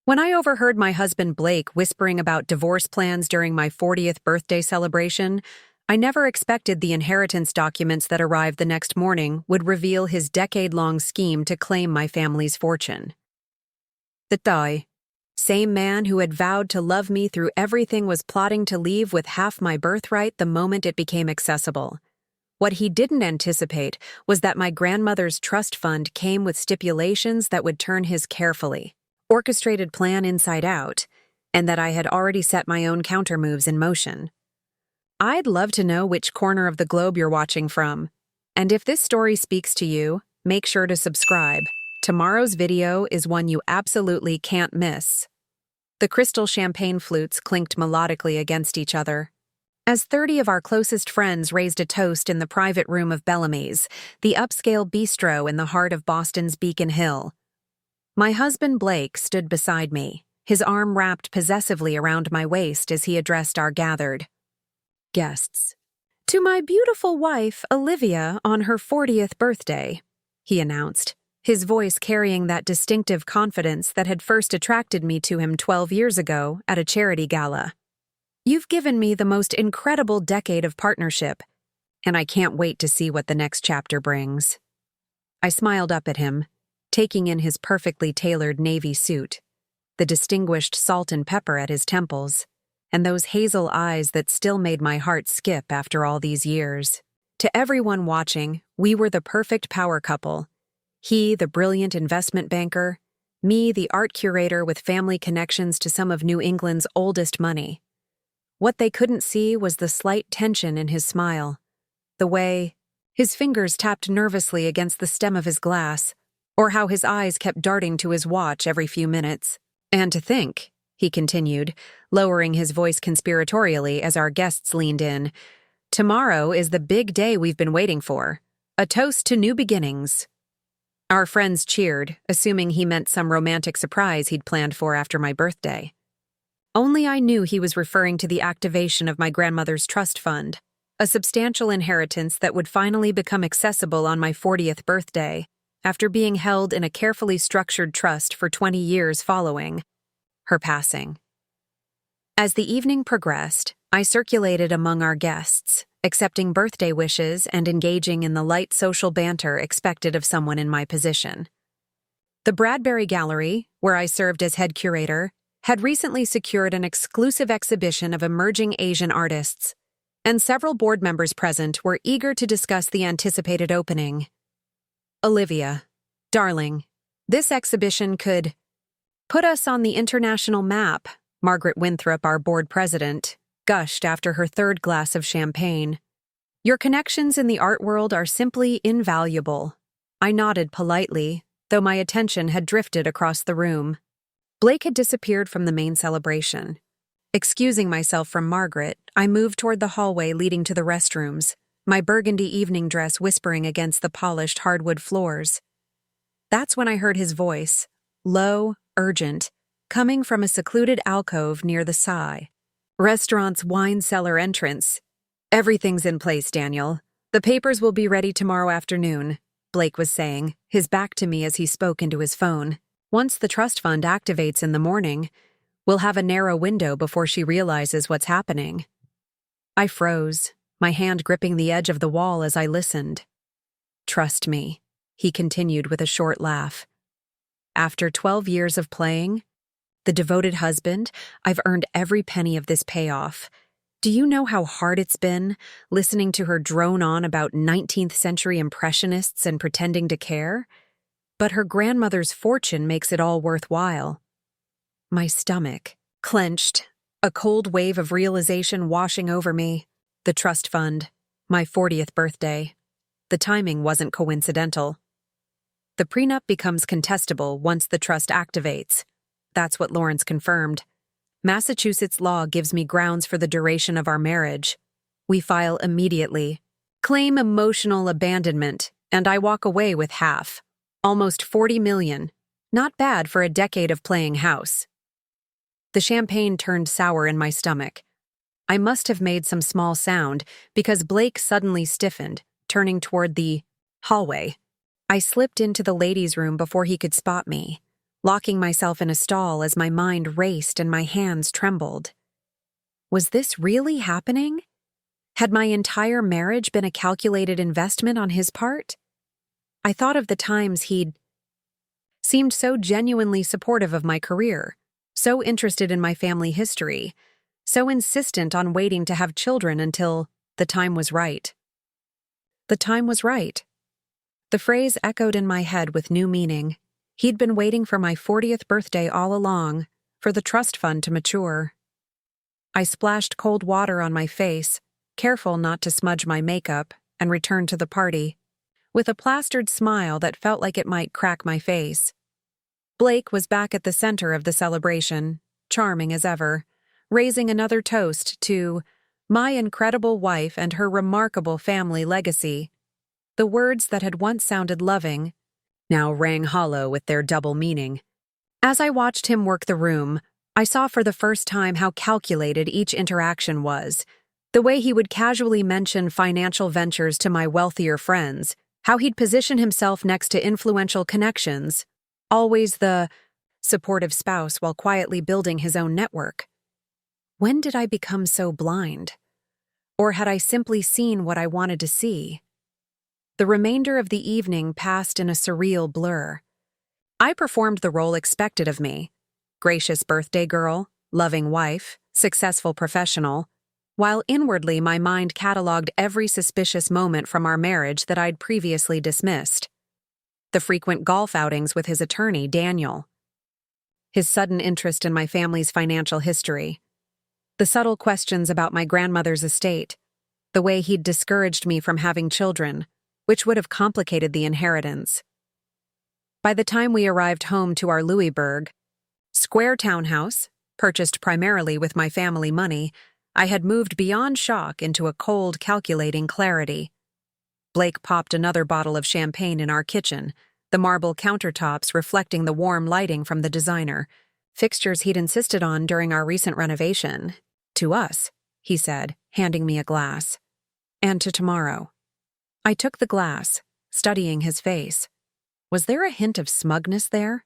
When I overheard my husband Blake whispering about divorce plans during my 40th birthday celebration, I never expected the inheritance documents that arrived the next morning would reveal his decade-long scheme to claim my family's fortune. The Toy, same man who had vowed to love me through everything, was plotting to leave with half my birthright the moment it became accessible. What he didn't anticipate was that my grandmother's trust fund came with stipulations that would turn his carefully orchestrated plan inside out, and that I had already set my own countermoves in motion. I'd love to know which corner of the globe you're watching from, and if this story speaks to you, make sure to subscribe. Tomorrow's video is one you absolutely can't miss. The crystal champagne flutes clinked melodically against each other. As 30 of our closest friends raised a toast in the private room of Bellamy's, the upscale bistro in the heart of Boston's Beacon Hill, my husband Blake stood beside me, his arm wrapped possessively around my waist as he addressed our gathered guests. "To my beautiful wife, Olivia, on her 40th birthday," he announced, his voice carrying that distinctive confidence that had first attracted me to him 12 years ago at a charity gala. "You've given me the most incredible decade of partnership, and I can't wait to see what the next chapter brings." I smiled up at him, taking in his perfectly tailored navy suit, the distinguished salt and pepper at his temples, and those hazel eyes that still made my heart skip after all these years. To everyone watching, we were the perfect power couple. He, the brilliant investment banker, me, the art curator with family connections to some of New England's oldest money. What they couldn't see was the slight tension in his smile, the way his fingers tapped nervously against the stem of his glass, or how his eyes kept darting to his watch every few minutes. "And to think," he continued, lowering his voice conspiratorially as our guests leaned in, "tomorrow is the big day we've been waiting for. A toast to new beginnings." Our friends cheered, assuming he meant some romantic surprise he'd planned for after my birthday. Only I knew he was referring to the activation of my grandmother's trust fund, a substantial inheritance that would finally become accessible on my 40th birthday, after being held in a carefully structured trust for 20 years following her passing. As the evening progressed, I circulated among our guests, accepting birthday wishes and engaging in the light social banter expected of someone in my position. The Bradbury Gallery, where I served as head curator, had recently secured an exclusive exhibition of emerging Asian artists, and several board members present were eager to discuss the anticipated opening. "Olivia, darling, this exhibition could put us on the international map," Margaret Winthrop, our board president, gushed after her third glass of champagne. "Your connections in the art world are simply invaluable." I nodded politely, though my attention had drifted across the room. Blake had disappeared from the main celebration. Excusing myself from Margaret, I moved toward the hallway leading to the restrooms, my burgundy evening dress whispering against the polished hardwood floors. That's when I heard his voice, low, urgent, coming from a secluded alcove near the restaurant's wine cellar entrance. "Everything's in place, Daniel. The papers will be ready tomorrow afternoon," Blake was saying, his back to me as he spoke into his phone. "Once the trust fund activates in the morning, we'll have a narrow window before she realizes what's happening." I froze, my hand gripping the edge of the wall as I listened. "Trust me," he continued with a short laugh. "After 12 years of playing, the devoted husband, I've earned every penny of this payoff. Do you know how hard it's been, listening to her drone on about 19th century impressionists and pretending to care? But her grandmother's fortune makes it all worthwhile." My stomach clenched, a cold wave of realization washing over me. The trust fund, my 40th birthday. The timing wasn't coincidental. The prenup becomes contestable once the trust activates. That's what Lawrence confirmed. Massachusetts law gives me grounds for the duration of our marriage. We file immediately, claim emotional abandonment, and I walk away with half. Almost 40 million. Not bad for a decade of playing house. The champagne turned sour in my stomach. I must have made some small sound because Blake suddenly stiffened, turning toward the hallway. I slipped into the ladies' room before he could spot me. locking myself in a stall as my mind raced and my hands trembled. Was this really happening? Had my entire marriage been a calculated investment on his part? I thought of the times he'd seemed so genuinely supportive of my career, so interested in my family history, so insistent on waiting to have children until the time was right. The time was right. The phrase echoed in my head with new meaning. He'd been waiting for my 40th birthday all along, for the trust fund to mature. I splashed cold water on my face, careful not to smudge my makeup, and returned to the party, with a plastered smile that felt like it might crack my face. Blake was back at the center of the celebration, charming as ever, raising another toast to my incredible wife and her remarkable family legacy. The words that had once sounded loving now rang hollow with their double meaning. As I watched him work the room, I saw for the first time how calculated each interaction was. The way he would casually mention financial ventures to my wealthier friends, how he'd position himself next to influential connections, always the supportive spouse while quietly building his own network. When did I become so blind? Or had I simply seen what I wanted to see? The remainder of the evening passed in a surreal blur. I performed the role expected of me: gracious birthday girl, loving wife, successful professional, while inwardly my mind cataloged every suspicious moment from our marriage that I'd previously dismissed. The frequent golf outings with his attorney, Daniel. His sudden interest in my family's financial history. The subtle questions about my grandmother's estate. The way he'd discouraged me from having children, which would have complicated the inheritance. By the time we arrived home to our Louisburg square townhouse, purchased primarily with my family money, I had moved beyond shock into a cold, calculating clarity. Blake popped another bottle of champagne in our kitchen, the marble countertops reflecting the warm lighting from the designer, fixtures he'd insisted on during our recent renovation. To us, he said, handing me a glass. And to tomorrow. I took the glass, studying his face. Was there a hint of smugness there?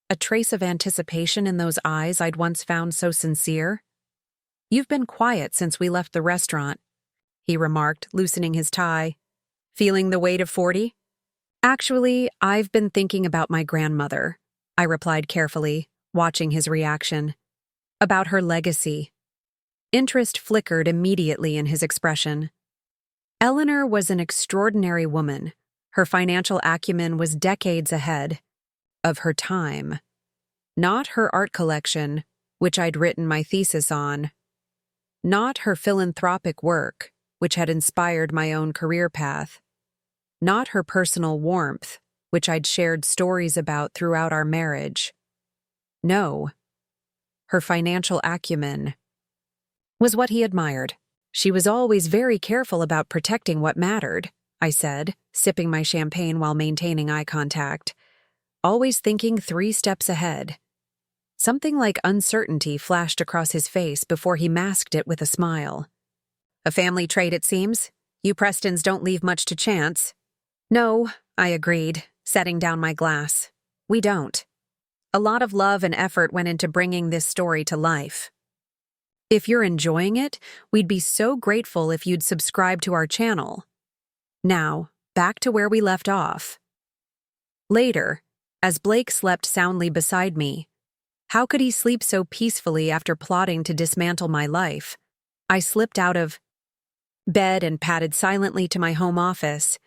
A trace of anticipation in those eyes I'd once found so sincere? "You've been quiet since we left the restaurant," he remarked, loosening his tie. "Feeling the weight of 40? "Actually, I've been thinking about my grandmother," I replied carefully, watching his reaction. "About her legacy." Interest flickered immediately in his expression. Eleanor was an extraordinary woman. Her financial acumen was decades ahead of her time. Not her art collection, which I'd written my thesis on. Not her philanthropic work, which had inspired my own career path. Not her personal warmth, which I'd shared stories about throughout our marriage. No, her financial acumen was what he admired. "She was always very careful about protecting what mattered," I said, sipping my champagne while maintaining eye contact. "Always thinking 3 steps ahead." Something like uncertainty flashed across his face before he masked it with a smile. "A family trait, it seems. You Prestons don't leave much to chance." "No," I agreed, setting down my glass. "We don't. A lot of love and effort went into bringing this story to life. If you're enjoying it, we'd be so grateful if you'd subscribe to our channel." Now, back to where we left off. Later, as Blake slept soundly beside me, how could he sleep so peacefully after plotting to dismantle my life? I slipped out of bed and padded silently to my home office.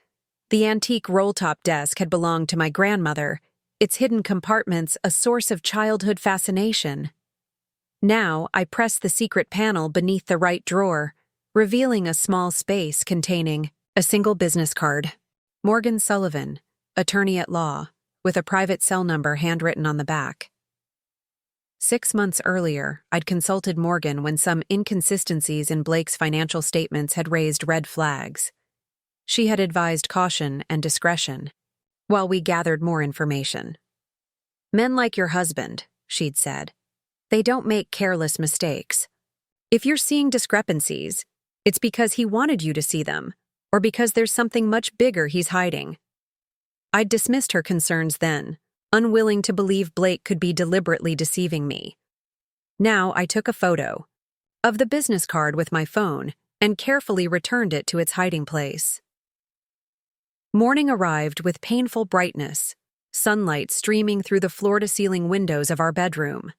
The antique roll-top desk had belonged to my grandmother, its hidden compartments a source of childhood fascination. Now, I pressed the secret panel beneath the right drawer, revealing a small space containing a single business card. Morgan Sullivan, attorney at law, with a private cell number handwritten on the back. 6 months earlier, I'd consulted Morgan when some inconsistencies in Blake's financial statements had raised red flags. She had advised caution and discretion, while we gathered more information. "Men like your husband," she'd said. "They don't make careless mistakes. If you're seeing discrepancies, it's because he wanted you to see them, or because there's something much bigger he's hiding." I'd dismissed her concerns then, unwilling to believe Blake could be deliberately deceiving me. Now I took a photo of the business card with my phone and carefully returned it to its hiding place. Morning arrived with painful brightness, sunlight streaming through the floor-to-ceiling windows of our bedroom.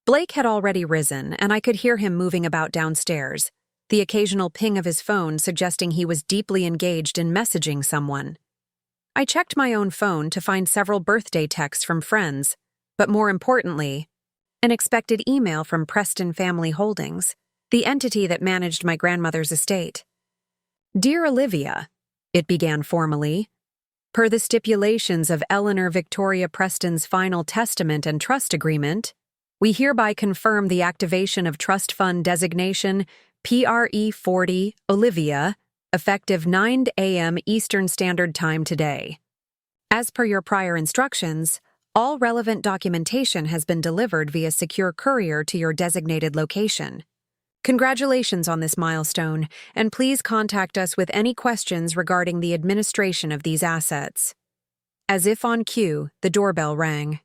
Blake had already risen, and I could hear him moving about downstairs, the occasional ping of his phone suggesting he was deeply engaged in messaging someone. I checked my own phone to find several birthday texts from friends, but more importantly, an expected email from Preston Family Holdings, the entity that managed my grandmother's estate. "Dear Olivia," it began formally, "per the stipulations of Eleanor Victoria Preston's final testament and trust agreement, we hereby confirm the activation of Trust Fund Designation PRE 40 Olivia, effective 9 a.m. Eastern Standard Time today. As per your prior instructions, all relevant documentation has been delivered via secure courier to your designated location. Congratulations on this milestone, and please contact us with any questions regarding the administration of these assets." As if on cue, the doorbell rang.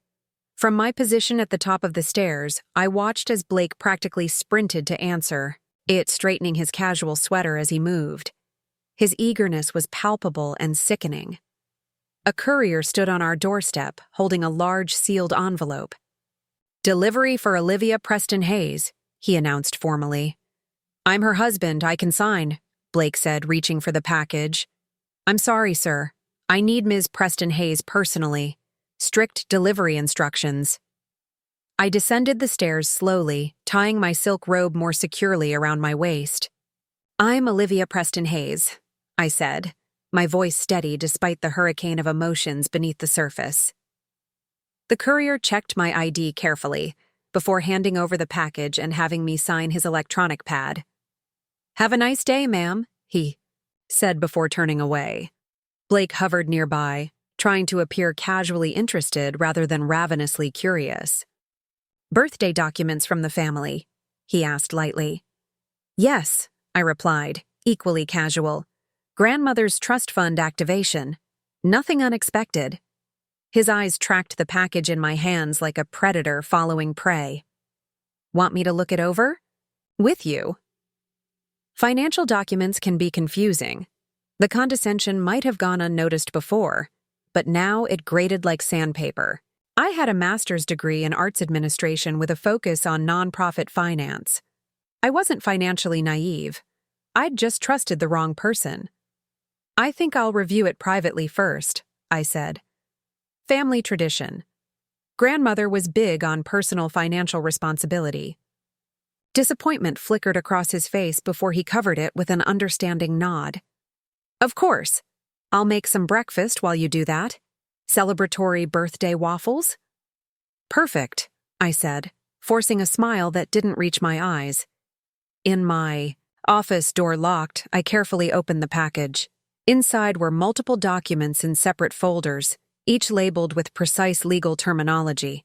From my position at the top of the stairs, I watched as Blake practically sprinted to answer, it straightening his casual sweater as he moved. His eagerness was palpable and sickening. A courier stood on our doorstep, holding a large sealed envelope. "Delivery for Olivia Preston Hayes," he announced formally. "I'm her husband, I can sign," Blake said, reaching for the package. "I'm sorry, sir. I need Ms. Preston Hayes personally. Strict delivery instructions." I descended the stairs slowly, tying my silk robe more securely around my waist. "I'm Olivia Preston Hayes," I said, my voice steady despite the hurricane of emotions beneath the surface. The courier checked my ID carefully, before handing over the package and having me sign his electronic pad. "Have a nice day, ma'am," he said before turning away. Blake hovered nearby, trying to appear casually interested rather than ravenously curious. "Birthday documents from the family?" he asked lightly. "Yes," I replied, equally casual. "Grandmother's trust fund activation. Nothing unexpected." His eyes tracked the package in my hands like a predator following prey. "Want me to look it over?" "With you?" Financial documents can be confusing. The condescension might have gone unnoticed before, but now it grated like sandpaper. I had a master's degree in arts administration with a focus on nonprofit finance. I wasn't financially naive. I'd just trusted the wrong person. "I think I'll review it privately first," I said. Family tradition. Grandmother was big on personal financial responsibility. Disappointment flickered across his face before he covered it with an understanding nod. "Of course. I'll make some breakfast while you do that. Celebratory birthday waffles?" "Perfect," I said, forcing a smile that didn't reach my eyes. In my office door locked, I carefully opened the package. Inside were multiple documents in separate folders, each labeled with precise legal terminology.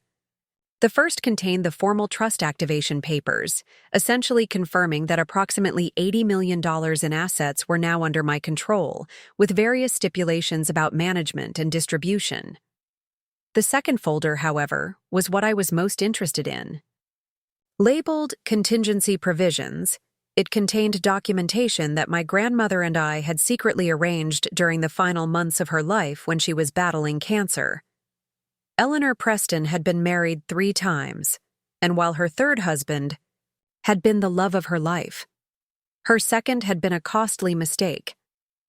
The first contained the formal trust activation papers, essentially confirming that approximately $80 million in assets were now under my control, with various stipulations about management and distribution. The second folder, however, was what I was most interested in. Labeled Contingency Provisions, it contained documentation that my grandmother and I had secretly arranged during the final months of her life when she was battling cancer. Eleanor Preston had been married 3 times, and while her third husband had been the love of her life, her second had been a costly mistake,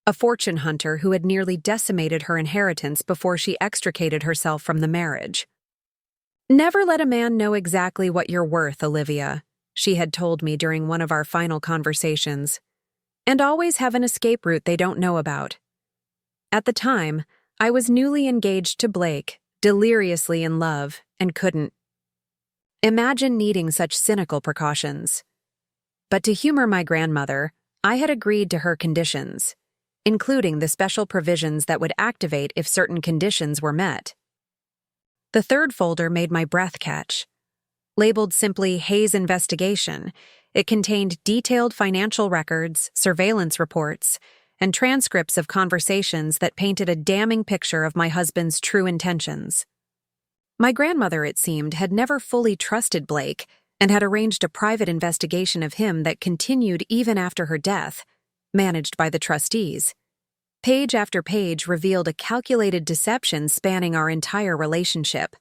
a fortune hunter who had nearly decimated her inheritance before she extricated herself from the marriage. "Never let a man know exactly what you're worth, Olivia," she had told me during one of our final conversations, "and always have an escape route they don't know about." At the time, I was newly engaged to Blake, deliriously in love, and couldn't imagine needing such cynical precautions. But to humor my grandmother, I had agreed to her conditions, including the special provisions that would activate if certain conditions were met. The third folder made my breath catch. Labeled simply Hayes Investigation, it contained detailed financial records, surveillance reports, and transcripts of conversations that painted a damning picture of my husband's true intentions. My grandmother, it seemed, had never fully trusted Blake and had arranged a private investigation of him that continued even after her death, managed by the trustees. Page after page revealed a calculated deception spanning our entire relationship.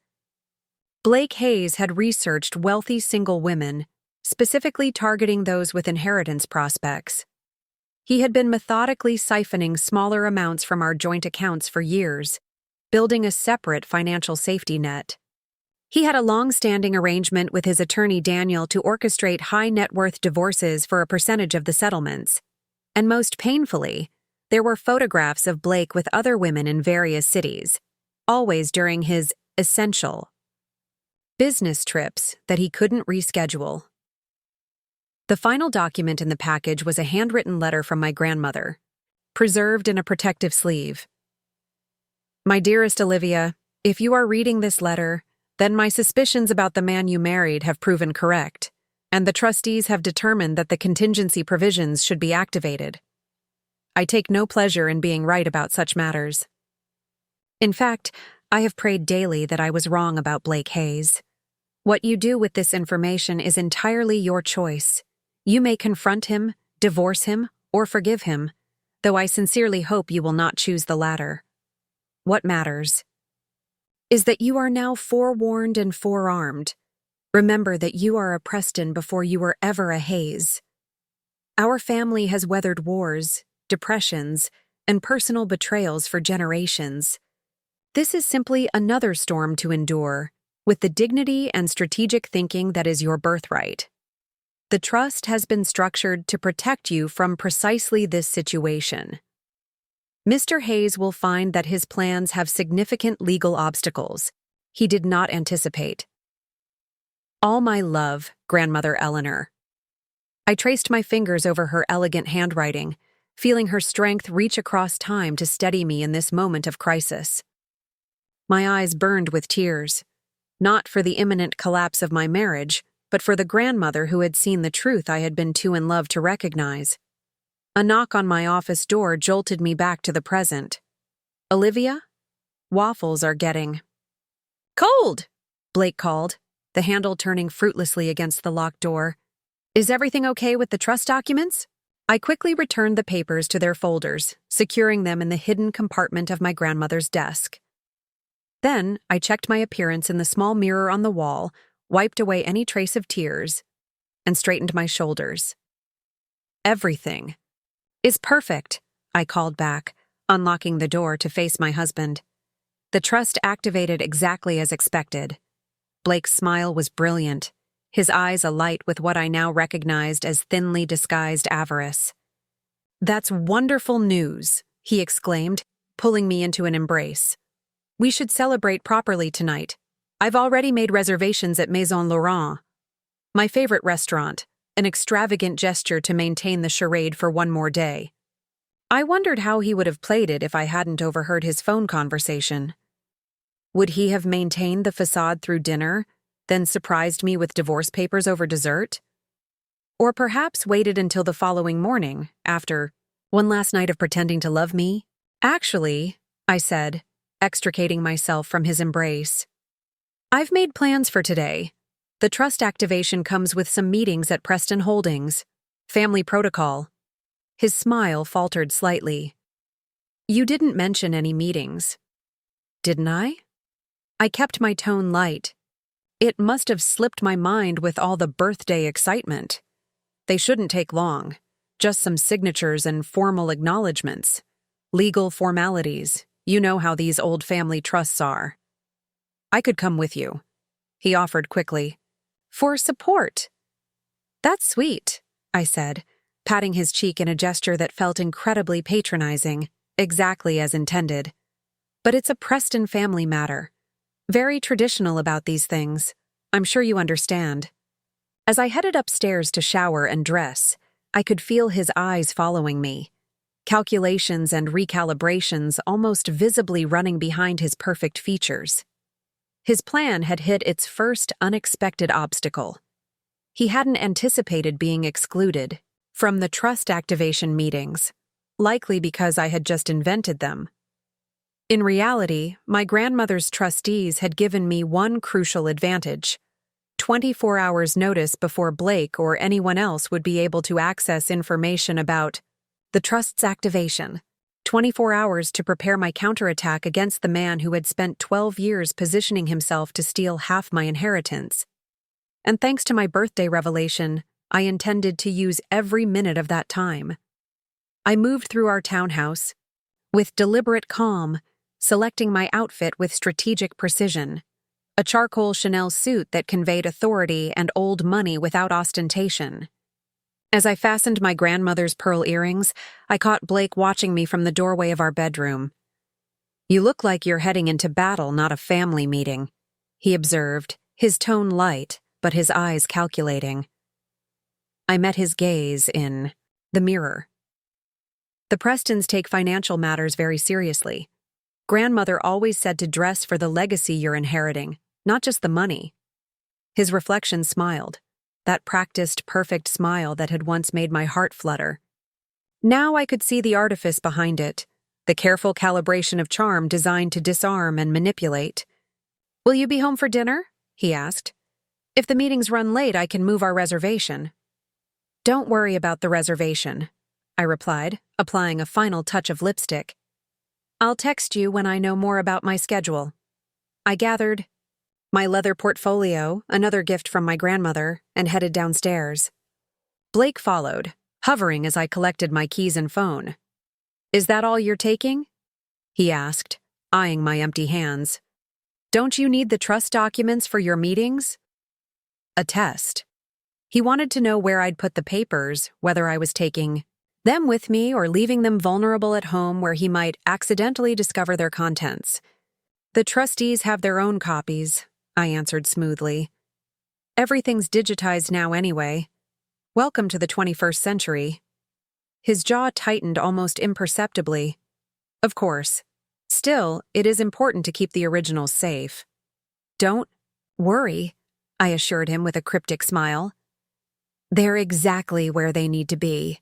Blake Hayes had researched wealthy single women, specifically targeting those with inheritance prospects. He had been methodically siphoning smaller amounts from our joint accounts for years, building a separate financial safety net. He had a long-standing arrangement with his attorney Daniel to orchestrate high-net-worth divorces for a percentage of the settlements. And most painfully, there were photographs of Blake with other women in various cities, always during his essential business trips that he couldn't reschedule. The final document in the package was a handwritten letter from my grandmother, preserved in a protective sleeve. My dearest Olivia, if you are reading this letter, then my suspicions about the man you married have proven correct, and the trustees have determined that the contingency provisions should be activated. I take no pleasure in being right about such matters. In fact, I have prayed daily that I was wrong about Blake Hayes. What you do with this information is entirely your choice. You may confront him, divorce him, or forgive him, though I sincerely hope you will not choose the latter. What matters is that you are now forewarned and forearmed. Remember that you are a Preston before you were ever a Hayes. Our family has weathered wars, depressions, and personal betrayals for generations. This is simply another storm to endure, with the dignity and strategic thinking that is your birthright. The trust has been structured to protect you from precisely this situation. Mr. Hayes will find that his plans have significant legal obstacles he did not anticipate. All my love, Grandmother Eleanor. I traced my fingers over her elegant handwriting, feeling her strength reach across time to steady me in this moment of crisis. My eyes burned with tears, not for the imminent collapse of my marriage, but for the grandmother who had seen the truth I had been too in love to recognize. A knock on my office door jolted me back to the present. Olivia? Waffles are getting cold, Blake called, the handle turning fruitlessly against the locked door. Is everything okay with the trust documents? I quickly returned the papers to their folders, securing them in the hidden compartment of my grandmother's desk. Then I checked my appearance in the small mirror on the wall, wiped away any trace of tears, and straightened my shoulders. Everything is perfect, I called back, unlocking the door to face my husband. The trust activated exactly as expected. Blake's smile was brilliant, his eyes alight with what I now recognized as thinly disguised avarice. That's wonderful news, he exclaimed, pulling me into an embrace. We should celebrate properly tonight. I've already made reservations at Maison Laurent, my favorite restaurant, an extravagant gesture to maintain the charade for one more day. I wondered how he would have played it if I hadn't overheard his phone conversation. Would he have maintained the facade through dinner, then surprised me with divorce papers over dessert? Or perhaps waited until the following morning, after one last night of pretending to love me? Actually, I said, extricating myself from his embrace, I've made plans for today. The trust activation comes with some meetings at Preston Holdings. Family protocol. His smile faltered slightly. You didn't mention any meetings. Didn't I? I kept my tone light. It must have slipped my mind with all the birthday excitement. They shouldn't take long. Just some signatures and formal acknowledgments. Legal formalities. You know how these old family trusts are. I could come with you, he offered quickly. For support. That's sweet, I said, patting his cheek in a gesture that felt incredibly patronizing, exactly as intended. But it's a Preston family matter. Very traditional about these things. I'm sure you understand. As I headed upstairs to shower and dress, I could feel his eyes following me. Calculations and recalibrations almost visibly running behind his perfect features. His plan had hit its first unexpected obstacle. He hadn't anticipated being excluded from the trust activation meetings, likely because I had just invented them. In reality, my grandmother's trustees had given me one crucial advantage: 24 hours notice before Blake or anyone else would be able to access information about the trust's activation. 24 hours to prepare my counterattack against the man who had spent 12 years positioning himself to steal half my inheritance. And thanks to my birthday revelation, I intended to use every minute of that time. I moved through our townhouse with deliberate calm, selecting my outfit with strategic precision. A charcoal Chanel suit that conveyed authority and old money without ostentation. As I fastened my grandmother's pearl earrings, I caught Blake watching me from the doorway of our bedroom. "You look like you're heading into battle, not a family meeting," he observed, his tone light, but his eyes calculating. I met his gaze in the mirror. The Prestons take financial matters very seriously. Grandmother always said to dress for the legacy you're inheriting, not just the money. His reflection smiled, that practiced, perfect smile that had once made my heart flutter. Now I could see the artifice behind it, the careful calibration of charm designed to disarm and manipulate. "Will you be home for dinner?" he asked. "If the meetings run late, I can move our reservation." "Don't worry about the reservation," I replied, applying a final touch of lipstick. "I'll text you when I know more about my schedule." I gathered my leather portfolio, another gift from my grandmother, and headed downstairs. Blake followed, hovering as I collected my keys and phone. "Is that all you're taking?" he asked, eyeing my empty hands. "Don't you need the trust documents for your meetings?" A test. He wanted to know where I'd put the papers, whether I was taking them with me or leaving them vulnerable at home where he might accidentally discover their contents. "The trustees have their own copies," I answered smoothly. "Everything's digitized now anyway. Welcome to the 21st century." His jaw tightened almost imperceptibly. "Of course. Still, it is important to keep the originals safe." "Don't worry," I assured him with a cryptic smile. "They're exactly where they need to be."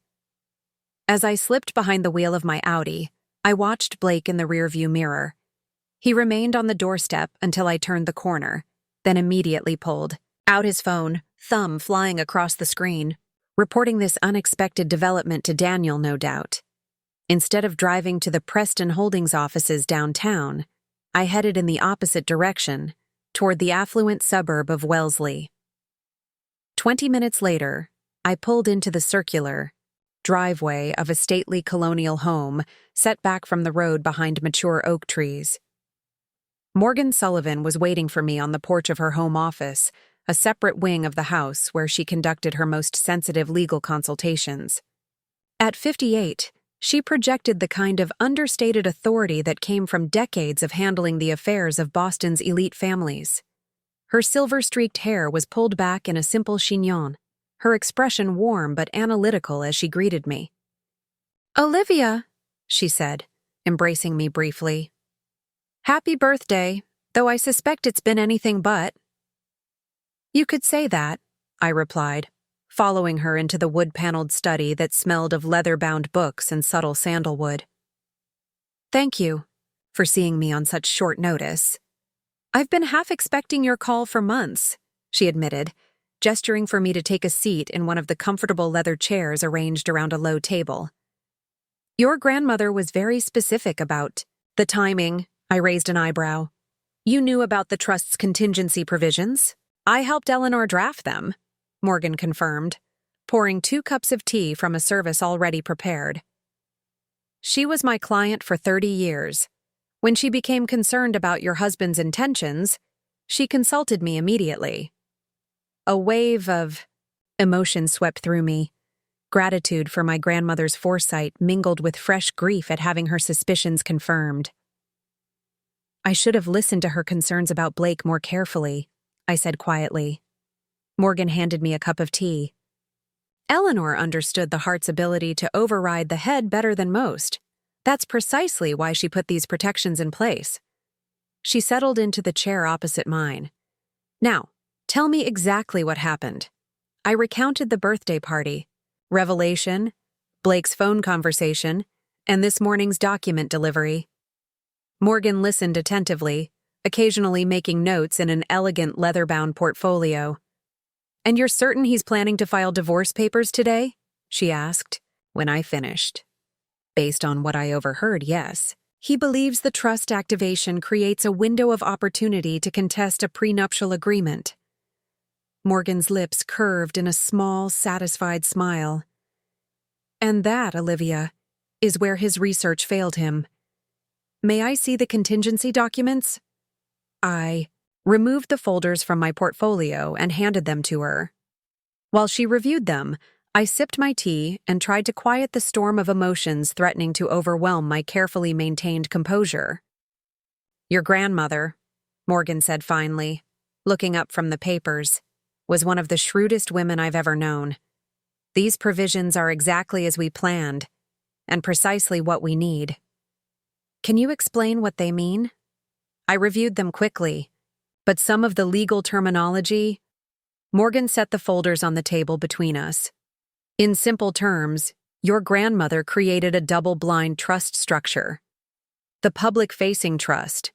As I slipped behind the wheel of my Audi, I watched Blake in the rearview mirror. He remained on the doorstep until I turned the corner, then immediately pulled out his phone, thumb flying across the screen, reporting this unexpected development to Daniel, no doubt. Instead of driving to the Preston Holdings offices downtown, I headed in the opposite direction, toward the affluent suburb of Wellesley. 20 minutes later, I pulled into the circular driveway of a stately colonial home set back from the road behind mature oak trees. Morgan Sullivan was waiting for me on the porch of her home office, a separate wing of the house where she conducted her most sensitive legal consultations. At 58, she projected the kind of understated authority that came from decades of handling the affairs of Boston's elite families. Her silver-streaked hair was pulled back in a simple chignon, her expression warm but analytical as she greeted me. "Olivia," she said, embracing me briefly. "Happy birthday, though I suspect it's been anything but." "You could say that," I replied, following her into the wood-paneled study that smelled of leather-bound books and subtle sandalwood. "Thank you for seeing me on such short notice. I've been half expecting your call for months," she admitted, gesturing for me to take a seat in one of the comfortable leather chairs arranged around a low table. "Your grandmother was very specific about the timing." I raised an eyebrow. "You knew about the trust's contingency provisions. I helped Eleanor draft them," Morgan confirmed, pouring 2 cups of tea from a service already prepared. "She was my client for 30 years. When she became concerned about your husband's intentions, she consulted me immediately." A wave of emotion swept through me. Gratitude for my grandmother's foresight mingled with fresh grief at having her suspicions confirmed. "I should have listened to her concerns about Blake more carefully," I said quietly. Morgan handed me a cup of tea. "Eleanor understood the heart's ability to override the head better than most. That's precisely why she put these protections in place." She settled into the chair opposite mine. "Now, tell me exactly what happened." I recounted the birthday party, revelation, Blake's phone conversation, and this morning's document delivery. Morgan listened attentively, occasionally making notes in an elegant leather-bound portfolio. "And you're certain he's planning to file divorce papers today?" she asked, when I finished. "Based on what I overheard, yes. He believes the trust activation creates a window of opportunity to contest a prenuptial agreement." Morgan's lips curved in a small, satisfied smile. "And that, Olivia, is where his research failed him. May I see the contingency documents?" I removed the folders from my portfolio and handed them to her. While she reviewed them, I sipped my tea and tried to quiet the storm of emotions threatening to overwhelm my carefully maintained composure. "Your grandmother," Morgan said finally, looking up from the papers, "was one of the shrewdest women I've ever known. These provisions are exactly as we planned, and precisely what we need." "Can you explain what they mean?" I reviewed them quickly, but some of the legal terminology— Morgan set the folders on the table between us. "In simple terms, your grandmother created a double-blind trust structure. The public-facing trust,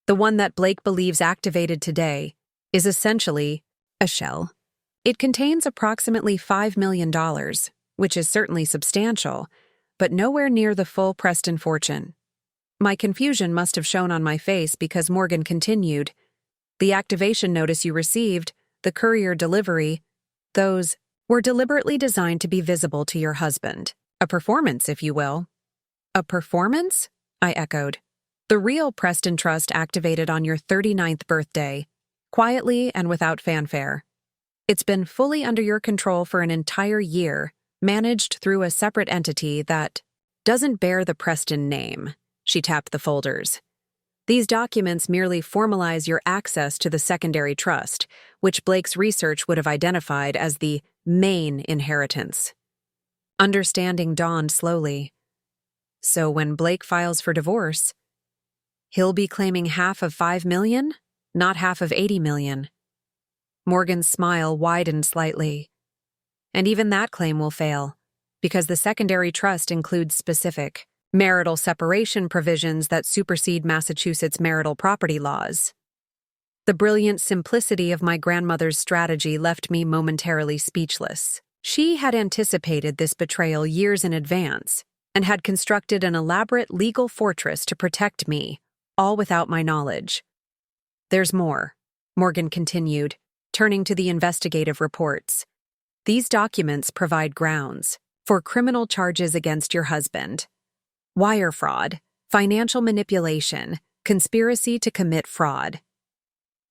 the one that Blake believes activated today, is essentially a shell. It contains approximately $5 million, which is certainly substantial, but nowhere near the full Preston fortune." My confusion must have shown on my face because Morgan continued, "The activation notice you received, the courier delivery, those were deliberately designed to be visible to your husband. A performance, if you will." "A performance?" I echoed. "The real Preston Trust activated on your 39th birthday, quietly and without fanfare. It's been fully under your control for an entire year, managed through a separate entity that doesn't bear the Preston name." She tapped the folders. "These documents merely formalize your access to the secondary trust, which Blake's research would have identified as the main inheritance." Understanding dawned slowly. "So when Blake files for divorce, he'll be claiming half of $5 million, not half of $80 million. Morgan's smile widened slightly. "And even that claim will fail, because the secondary trust includes specific marital separation provisions that supersede Massachusetts marital property laws." The brilliant simplicity of my grandmother's strategy left me momentarily speechless. She had anticipated this betrayal years in advance and had constructed an elaborate legal fortress to protect me, all without my knowledge. "There's more," Morgan continued, turning to the investigative reports. "These documents provide grounds for criminal charges against your husband. Wire fraud, financial manipulation, conspiracy to commit fraud."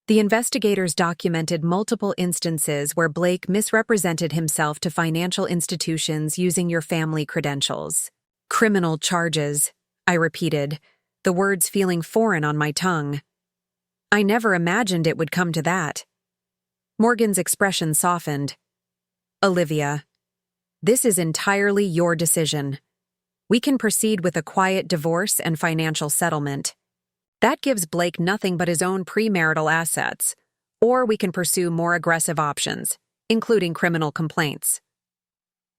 The investigators documented multiple instances where Blake misrepresented himself to financial institutions using your family credentials. "Criminal charges," I repeated, the words feeling foreign on my tongue. "I never imagined it would come to that." Morgan's expression softened. "Olivia, this is entirely your decision. We can proceed with a quiet divorce and financial settlement. That gives Blake nothing but his own premarital assets, or we can pursue more aggressive options, including criminal complaints."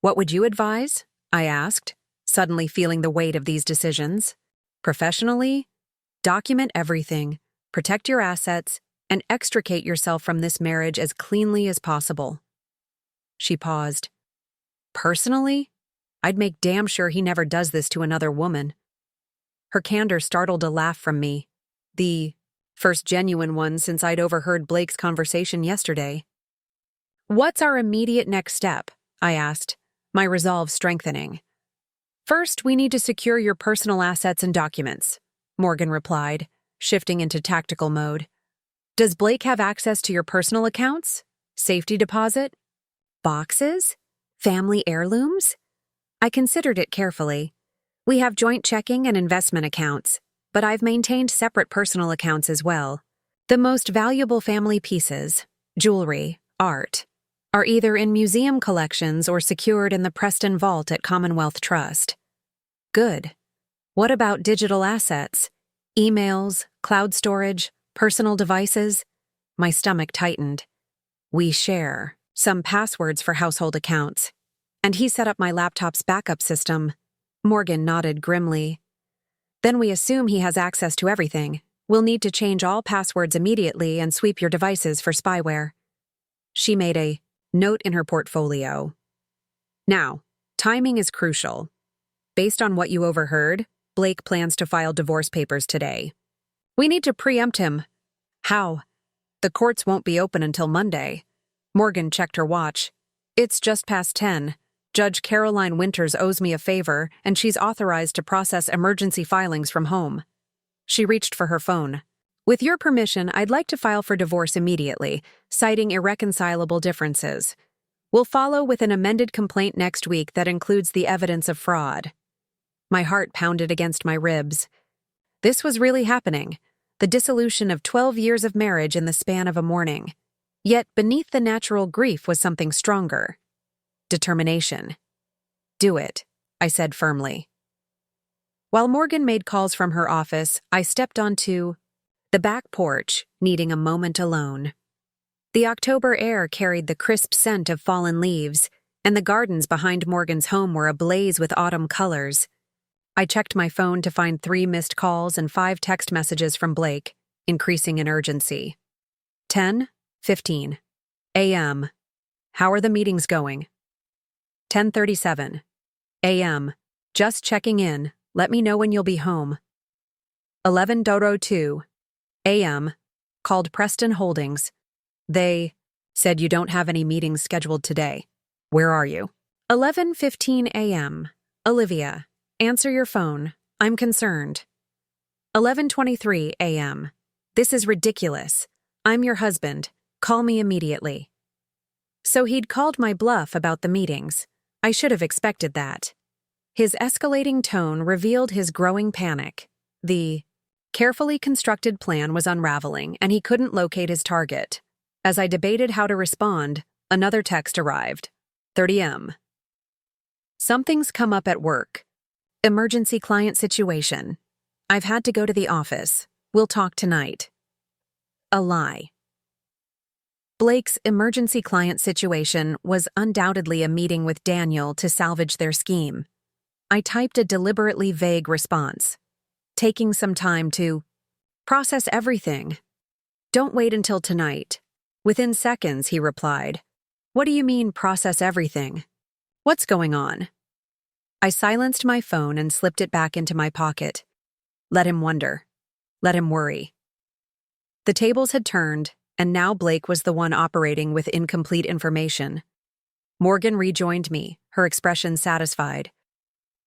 "What would you advise?" I asked, suddenly feeling the weight of these decisions. "Professionally, document everything, protect your assets, and extricate yourself from this marriage as cleanly as possible." She paused. "Personally, I'd make damn sure he never does this to another woman." Her candor startled a laugh from me, the first genuine one since I'd overheard Blake's conversation yesterday. "What's our immediate next step?" I asked, my resolve strengthening. "First, we need to secure your personal assets and documents," Morgan replied, shifting into tactical mode. "Does Blake have access to your personal accounts? Safety deposit? Boxes? Family heirlooms?" I considered it carefully. "We have joint checking and investment accounts, but I've maintained separate personal accounts as well. The most valuable family pieces, jewelry, art, are either in museum collections or secured in the Preston Vault at Commonwealth Trust." "Good. What about digital assets? Emails, cloud storage, personal devices?" My stomach tightened. "We share some passwords for household accounts, and he set up my laptop's backup system." Morgan nodded grimly. Then we assume he has access to everything. We'll need to change all passwords immediately and sweep your devices for spyware. She made a note in her portfolio. Now, timing is crucial. Based on what you overheard, Blake plans to file divorce papers today. We need to preempt him. How? The courts won't be open until Monday. Morgan checked her watch. It's just past 10. Judge Caroline Winters owes me a favor, and she's authorized to process emergency filings from home. She reached for her phone. With your permission, I'd like to file for divorce immediately, citing irreconcilable differences. We'll follow with an amended complaint next week that includes the evidence of fraud. My heart pounded against my ribs. This was really happening. The dissolution of 12 years of marriage in the span of a morning. Yet beneath the natural grief was something stronger. Determination. Do it, I said firmly. While Morgan made calls from her office, I stepped onto the back porch, needing a moment alone. The October air carried the crisp scent of fallen leaves, and the gardens behind Morgan's home were ablaze with autumn colors. I checked my phone to find 3 missed calls and 5 text messages from Blake, increasing in urgency. 10:15 a.m. How are the meetings going? 10:37 a.m. Just checking in. Let me know when you'll be home. 11:02 a.m. Called Preston Holdings. They said you don't have any meetings scheduled today. Where are you? 11:15 a.m. Olivia, answer your phone. I'm concerned. 11:23 a.m. This is ridiculous. I'm your husband. Call me immediately. So he'd called my bluff about the meetings. I should have expected that. His escalating tone revealed his growing panic. The carefully constructed plan was unraveling, and he couldn't locate his target. As I debated how to respond, another text arrived. 30 m. Something's come up at work. Emergency client situation. I've had to go to the office. We'll talk tonight. A lie. Blake's emergency client situation was undoubtedly a meeting with Daniel to salvage their scheme. I typed a deliberately vague response, taking some time to process everything. Don't wait until tonight. Within seconds, he replied. What do you mean, process everything? What's going on? I silenced my phone and slipped it back into my pocket. Let him wonder. Let him worry. The tables had turned, and now Blake was the one operating with incomplete information. Morgan rejoined me, her expression satisfied.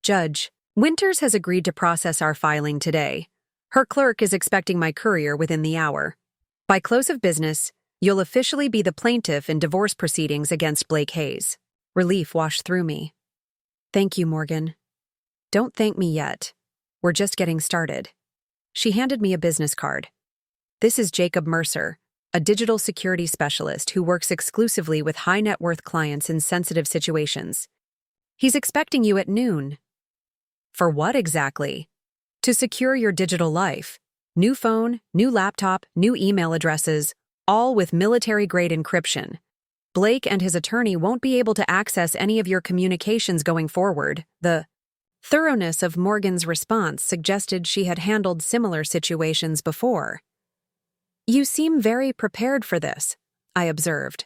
Judge, Winters has agreed to process our filing today. Her clerk is expecting my courier within the hour. By close of business, you'll officially be the plaintiff in divorce proceedings against Blake Hayes. Relief washed through me. Thank you, Morgan. Don't thank me yet. We're just getting started. She handed me a business card. This is Jacob Mercer, a digital security specialist who works exclusively with high-net-worth clients in sensitive situations. He's expecting you at noon. For what exactly? To secure your digital life. New phone, new laptop, new email addresses, all with military-grade encryption. Blake and his attorney won't be able to access any of your communications going forward. The thoroughness of Morgan's response suggested she had handled similar situations before. You seem very prepared for this, I observed.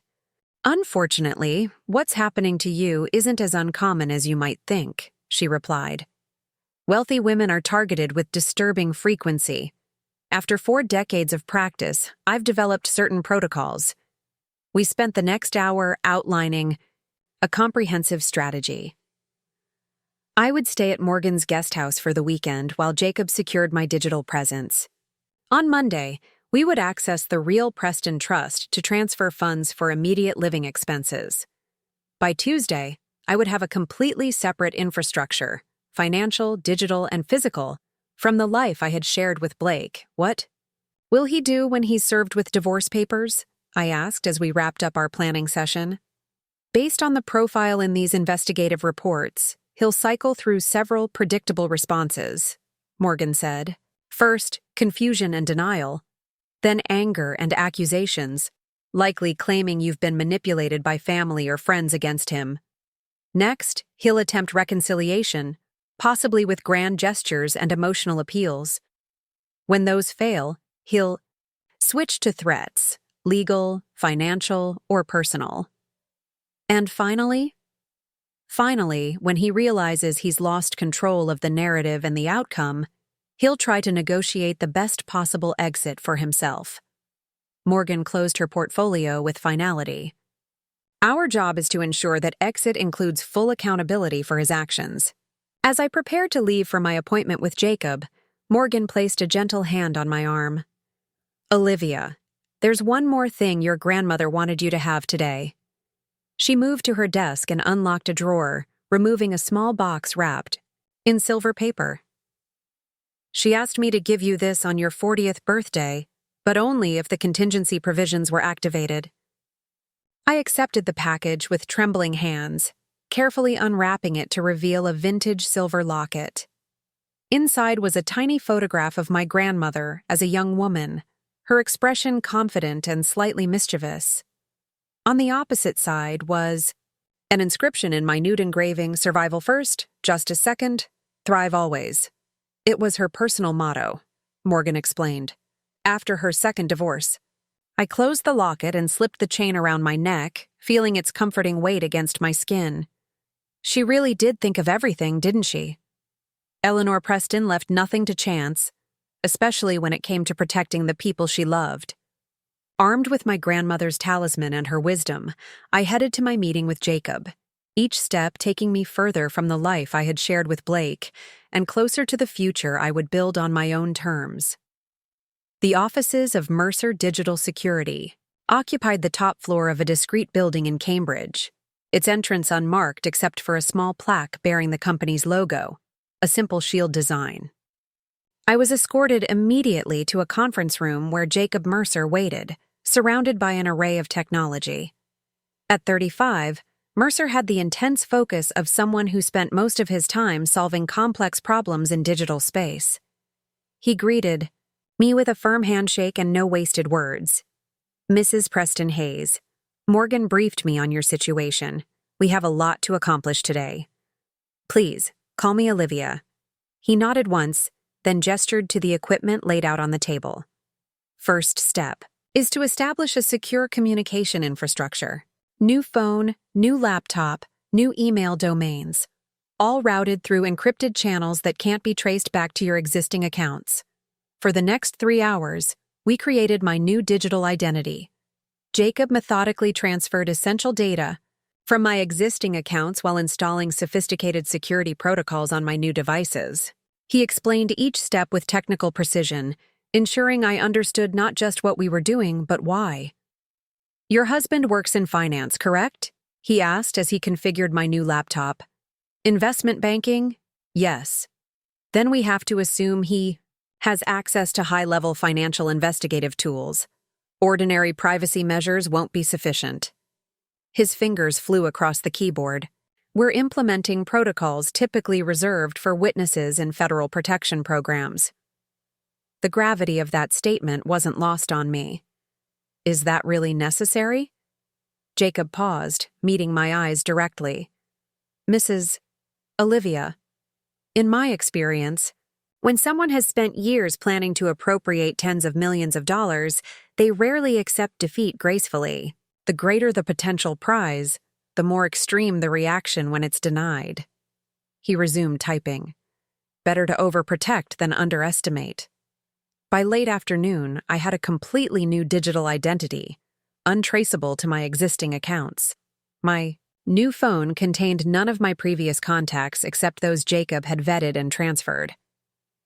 Unfortunately, what's happening to you isn't as uncommon as you might think, she replied. Wealthy women are targeted with disturbing frequency. After 4 decades of practice, I've developed certain protocols. We spent the next hour outlining a comprehensive strategy. I would stay at Morgan's guest house for the weekend while Jacob secured my digital presence. On Monday, we would access the Real Preston Trust to transfer funds for immediate living expenses. By Tuesday, I would have a completely separate infrastructure, financial, digital, and physical, from the life I had shared with Blake. What will he do when he's served with divorce papers? I asked as we wrapped up our planning session. Based on the profile in these investigative reports, he'll cycle through several predictable responses, Morgan said. First, confusion and denial. Then anger and accusations, likely claiming you've been manipulated by family or friends against him. Next, he'll attempt reconciliation, possibly with grand gestures and emotional appeals. When those fail, he'll switch to threats, legal, financial, or personal. And finally, when he realizes he's lost control of the narrative and the outcome, he'll try to negotiate the best possible exit for himself. Morgan closed her portfolio with finality. Our job is to ensure that exit includes full accountability for his actions. As I prepared to leave for my appointment with Jacob, Morgan placed a gentle hand on my arm. Olivia, there's one more thing your grandmother wanted you to have today. She moved to her desk and unlocked a drawer, removing a small box wrapped in silver paper. She asked me to give you this on your 40th birthday, but only if the contingency provisions were activated. I accepted the package with trembling hands, carefully unwrapping it to reveal a vintage silver locket. Inside was a tiny photograph of my grandmother as a young woman, her expression confident and slightly mischievous. On the opposite side was an inscription in minute engraving, "Survival first, justice second, thrive always." It was her personal motto, Morgan explained, after her second divorce. I closed the locket and slipped the chain around my neck, feeling its comforting weight against my skin. She really did think of everything, didn't she? Eleanor Preston left nothing to chance, especially when it came to protecting the people she loved. Armed with my grandmother's talisman and her wisdom, I headed to my meeting with Jacob, each step taking me further from the life I had shared with Blake and closer to the future I would build on my own terms. The offices of Mercer Digital Security occupied the top floor of a discreet building in Cambridge, its entrance unmarked except for a small plaque bearing the company's logo, a simple shield design. I was escorted immediately to a conference room where Jacob Mercer waited, surrounded by an array of technology. At 35, Mercer had the intense focus of someone who spent most of his time solving complex problems in digital space. He greeted me with a firm handshake and no wasted words. "Mrs. Preston Hayes, Morgan briefed me on your situation. We have a lot to accomplish today. Please, call me Olivia." He nodded once, then gestured to the equipment laid out on the table. First step is to establish a secure communication infrastructure. New phone, new laptop, new email domains, all routed through encrypted channels that can't be traced back to your existing accounts. For the next 3 hours, we created my new digital identity. Jacob methodically transferred essential data from my existing accounts while installing sophisticated security protocols on my new devices. He explained each step with technical precision, ensuring I understood not just what we were doing, but why. "Your husband works in finance, correct?" he asked as he configured my new laptop. "Investment banking?" "Yes." "Then we have to assume he has access to high-level financial investigative tools. Ordinary privacy measures won't be sufficient." His fingers flew across the keyboard. "We're implementing protocols typically reserved for witnesses in federal protection programs." The gravity of that statement wasn't lost on me. "Is that really necessary?" Jacob paused, meeting my eyes directly. "Mrs. Olivia, in my experience, when someone has spent years planning to appropriate tens of millions of dollars, they rarely accept defeat gracefully. The greater the potential prize, the more extreme the reaction when it's denied." He resumed typing. "Better to overprotect than underestimate." By late afternoon, I had a completely new digital identity, untraceable to my existing accounts. My new phone contained none of my previous contacts except those Jacob had vetted and transferred.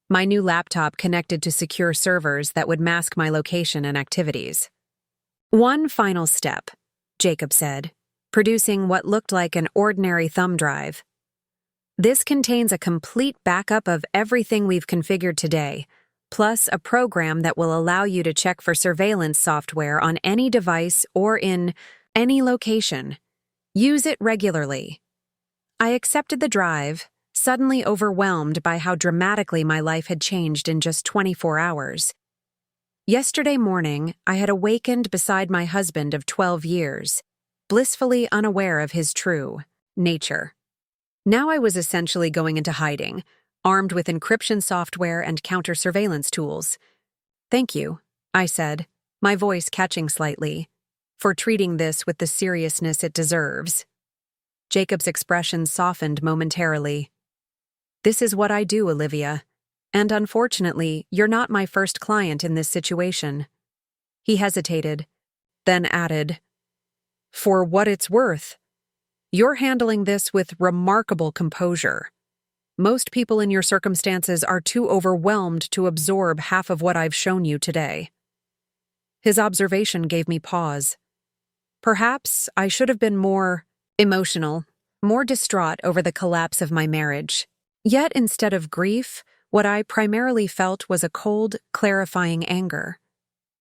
My new laptop connected to secure servers that would mask my location and activities. "One final step," Jacob said, producing what looked like an ordinary thumb drive. "This contains a complete backup of everything we've configured today, plus a program that will allow you to check for surveillance software on any device or in any location. Use it regularly." I accepted the drive, suddenly overwhelmed by how dramatically my life had changed in just 24 hours. Yesterday morning, I had awakened beside my husband of 12 years, blissfully unaware of his true nature. Now I was essentially going into hiding, armed with encryption software and counter-surveillance tools. "Thank you," I said, my voice catching slightly, "for treating this with the seriousness it deserves." Jacob's expression softened momentarily. "This is what I do, Olivia. And unfortunately, you're not my first client in this situation." He hesitated, then added, "For what it's worth, you're handling this with remarkable composure. Most people in your circumstances are too overwhelmed to absorb half of what I've shown you today." His observation gave me pause. Perhaps I should have been more emotional, more distraught over the collapse of my marriage. Yet instead of grief, what I primarily felt was a cold, clarifying anger.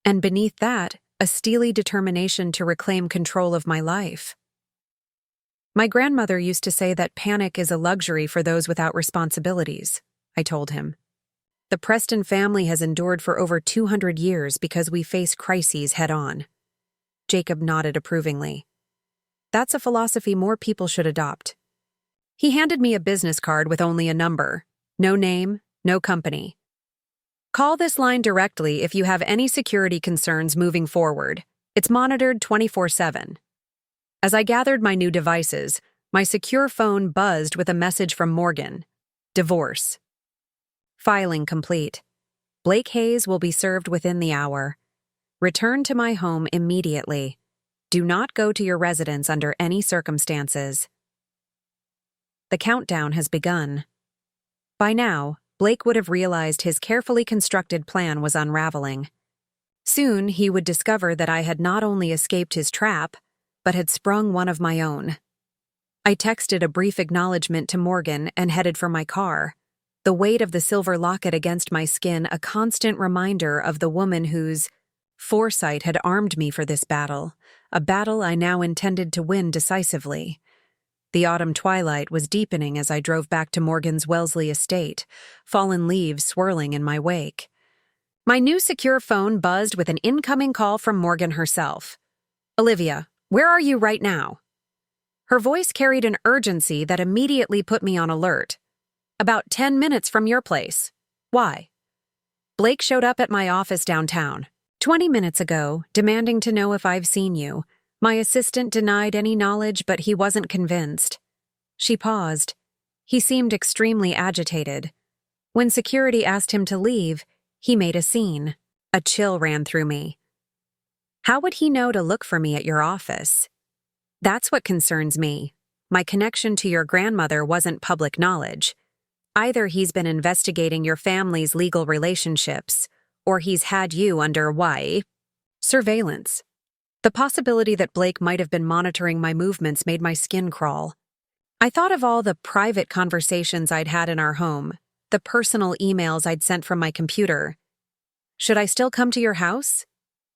And beneath that, a steely determination to reclaim control of my life. "My grandmother used to say that panic is a luxury for those without responsibilities," I told him. "The Preston family has endured for over 200 years because we face crises head-on." Jacob nodded approvingly. "That's a philosophy more people should adopt." He handed me a business card with only a number. No name, no company. "Call this line directly if you have any security concerns moving forward. It's monitored 24/7. As I gathered my new devices, my secure phone buzzed with a message from Morgan. "Divorce. Filing complete. Blake Hayes will be served within the hour. Return to my home immediately. Do not go to your residence under any circumstances." The countdown has begun. By now, Blake would have realized his carefully constructed plan was unraveling. Soon he would discover that I had not only escaped his trap, but had sprung one of my own. I texted a brief acknowledgement to Morgan and headed for my car, the weight of the silver locket against my skin a constant reminder of the woman whose foresight had armed me for this battle, a battle I now intended to win decisively. The autumn twilight was deepening as I drove back to Morgan's Wellesley estate, fallen leaves swirling in my wake. My new secure phone buzzed with an incoming call from Morgan herself. "Olivia, where are you right now?" Her voice carried an urgency that immediately put me on alert. "About 10 minutes from your place. Why?" "Blake showed up at my office downtown 20 minutes ago, demanding to know if I've seen you. My assistant denied any knowledge, but he wasn't convinced." She paused. He seemed extremely agitated. When security asked him to leave, he made a scene. A chill ran through me. How would he know to look for me at your office? That's what concerns me. My connection to your grandmother wasn't public knowledge. Either he's been investigating your family's legal relationships, or he's had you under surveillance. The possibility that Blake might have been monitoring my movements made my skin crawl. I thought of all the private conversations I'd had in our home, the personal emails I'd sent from my computer. Should I still come to your house?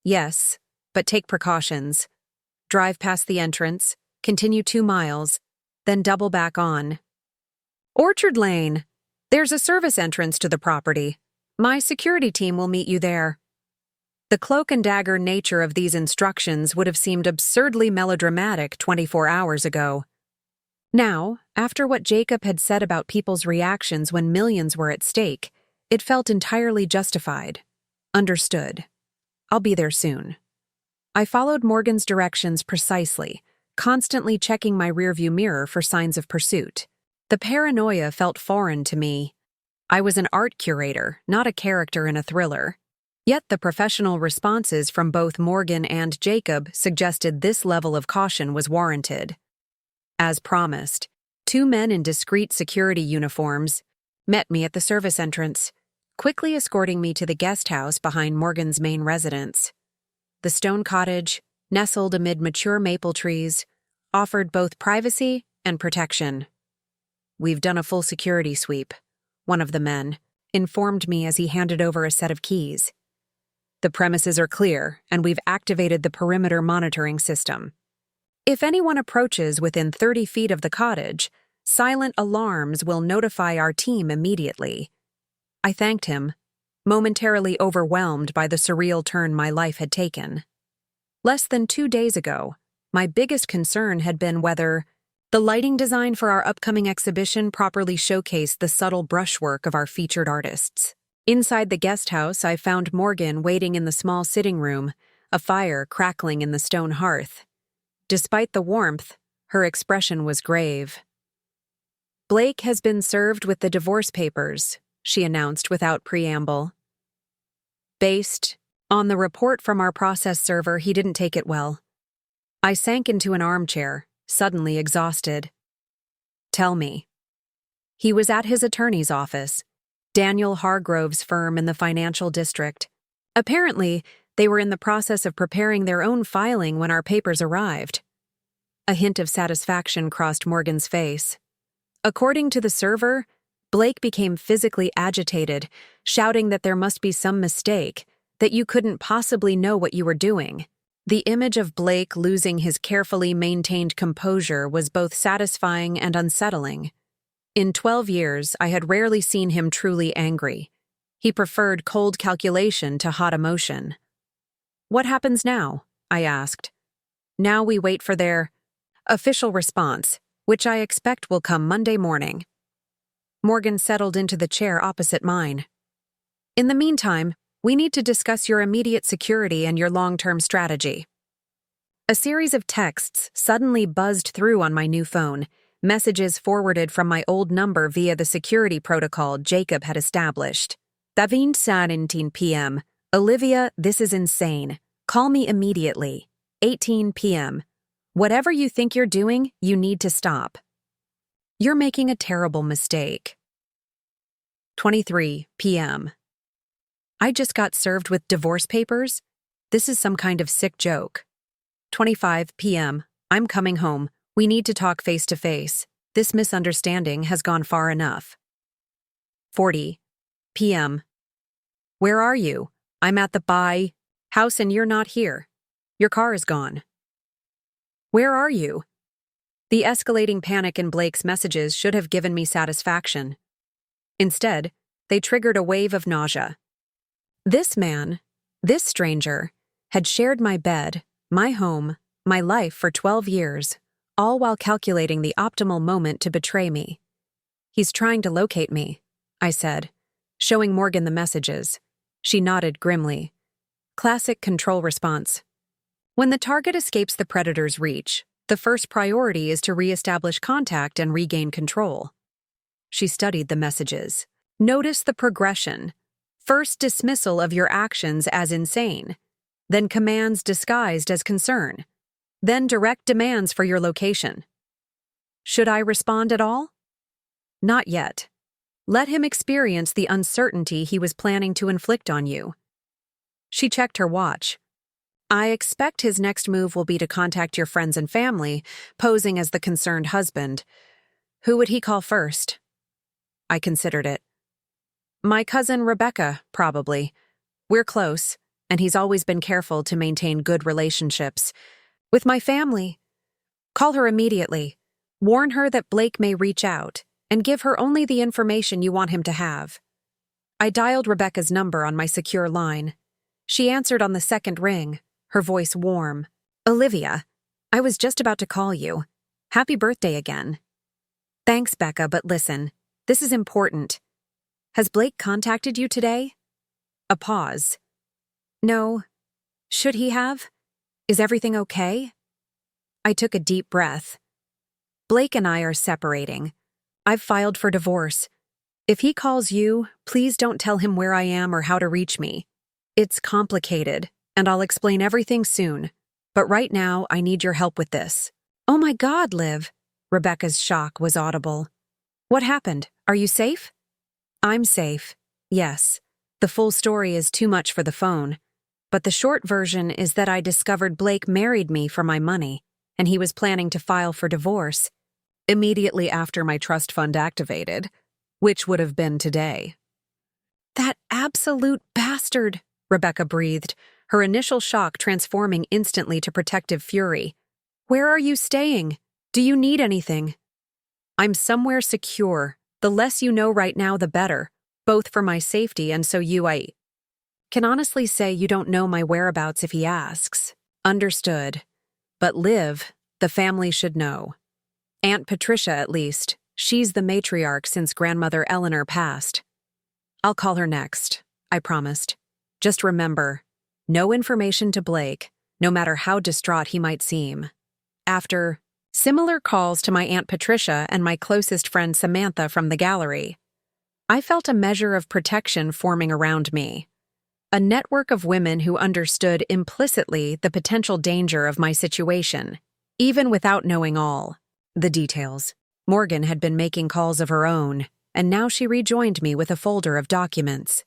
Yes, but take precautions. Drive past the entrance, continue 2 miles, then double back on. Orchard Lane. There's a service entrance to the property. My security team will meet you there. The cloak and dagger nature of these instructions would have seemed absurdly melodramatic 24 hours ago. Now, after what Jacob had said about people's reactions when millions were at stake, it felt entirely justified. Understood. I'll be there soon. I followed Morgan's directions precisely, constantly checking my rearview mirror for signs of pursuit. The paranoia felt foreign to me. I was an art curator, not a character in a thriller. Yet the professional responses from both Morgan and Jacob suggested this level of caution was warranted. As promised, 2 men in discreet security uniforms met me at the service entrance, quickly escorting me to the guest house behind Morgan's main residence. The stone cottage, nestled amid mature maple trees, offered both privacy and protection. "We've done a full security sweep," one of the men informed me as he handed over a set of keys. "The premises are clear, and we've activated the perimeter monitoring system. If anyone approaches within 30 feet of the cottage, silent alarms will notify our team immediately." I thanked him, momentarily overwhelmed by the surreal turn my life had taken. Less than 2 days ago, my biggest concern had been whether The lighting design for our upcoming exhibition properly showcased the subtle brushwork of our featured artists. Inside the guest house, I found Morgan waiting in the small sitting room, a fire crackling in the stone hearth. Despite the warmth, her expression was grave. "Blake has been served with the divorce papers," she announced without preamble. "Based on the report from our process server, he didn't take it well." I sank into an armchair, suddenly exhausted. "Tell me." He was at his attorney's office, Daniel Hargrove's firm in the financial district. Apparently, they were in the process of preparing their own filing when our papers arrived. A hint of satisfaction crossed Morgan's face. According to the server, Blake became physically agitated, shouting that there must be some mistake, that you couldn't possibly know what you were doing. The image of Blake losing his carefully maintained composure was both satisfying and unsettling. In 12 years, I had rarely seen him truly angry. He preferred cold calculation to hot emotion. "What happens now?" I asked. "Now we wait for their official response, which I expect will come Monday morning." Morgan settled into the chair opposite mine. "In the meantime, we need to discuss your immediate security and your long-term strategy." A series of texts suddenly buzzed through on my new phone, messages forwarded from my old number via the security protocol Jacob had established. "Davin 17 p.m. Olivia, this is insane. Call me immediately. 18 p.m. Whatever you think you're doing, you need to stop. You're making a terrible mistake." 23 p.m. I just got served with divorce papers? This is some kind of sick joke. 25 p.m. I'm coming home. We need to talk face to face. This misunderstanding has gone far enough. 40 p.m. Where are you? I'm at the buy house and you're not here. Your car is gone. Where are you? The escalating panic in Blake's messages should have given me satisfaction. Instead, they triggered a wave of nausea. This man, this stranger, had shared my bed, my home, my life for 12 years, all while calculating the optimal moment to betray me. "He's trying to locate me," I said, showing Morgan the messages. She nodded grimly. Classic control response. When the target escapes the predator's reach, the first priority is to re-establish contact and regain control. She studied the messages. Notice the progression. First dismissal of your actions as insane, then commands disguised as concern, then direct demands for your location. Should I respond at all? Not yet. Let him experience the uncertainty he was planning to inflict on you. She checked her watch. I expect his next move will be to contact your friends and family, posing as the concerned husband. Who would he call first? I considered it. My cousin Rebecca, probably. We're close, and he's always been careful to maintain good relationships. With my family, call her immediately. Warn her that Blake may reach out, and give her only the information you want him to have. I dialed Rebecca's number on my secure line. She answered on the second ring, her voice warm. "Olivia, I was just about to call you. Happy birthday again." "Thanks, Becca, but listen, this is important. Has Blake contacted you today?" A pause. "No. Should he have? Is everything okay?" I took a deep breath. Blake and I are separating. I've filed for divorce. If he calls you, please don't tell him where I am or how to reach me. It's complicated, and I'll explain everything soon. But right now, I need your help with this. "Oh my God, Liv." Rebecca's shock was audible. "What happened? Are you safe?" "I'm safe. Yes. The full story is too much for the phone. But the short version is that I discovered Blake married me for my money, and he was planning to file for divorce immediately after my trust fund activated, which would have been today." "That absolute bastard," Rebecca breathed, her initial shock transforming instantly to protective fury. "Where are you staying? Do you need anything?" "I'm somewhere secure. The less you know right now, the better, both for my safety and so I can honestly say you don't know my whereabouts if he asks." "Understood. But Liv, the family should know." Aunt Patricia, at least. She's the matriarch since grandmother Eleanor passed. I'll call her next, I promised. Just remember, no information to Blake, no matter how distraught he might seem. After similar calls to my Aunt Patricia and my closest friend Samantha from the gallery, I felt a measure of protection forming around me. A network of women who understood implicitly the potential danger of my situation, even without knowing all the details. Morgan had been making calls of her own, and now she rejoined me with a folder of documents.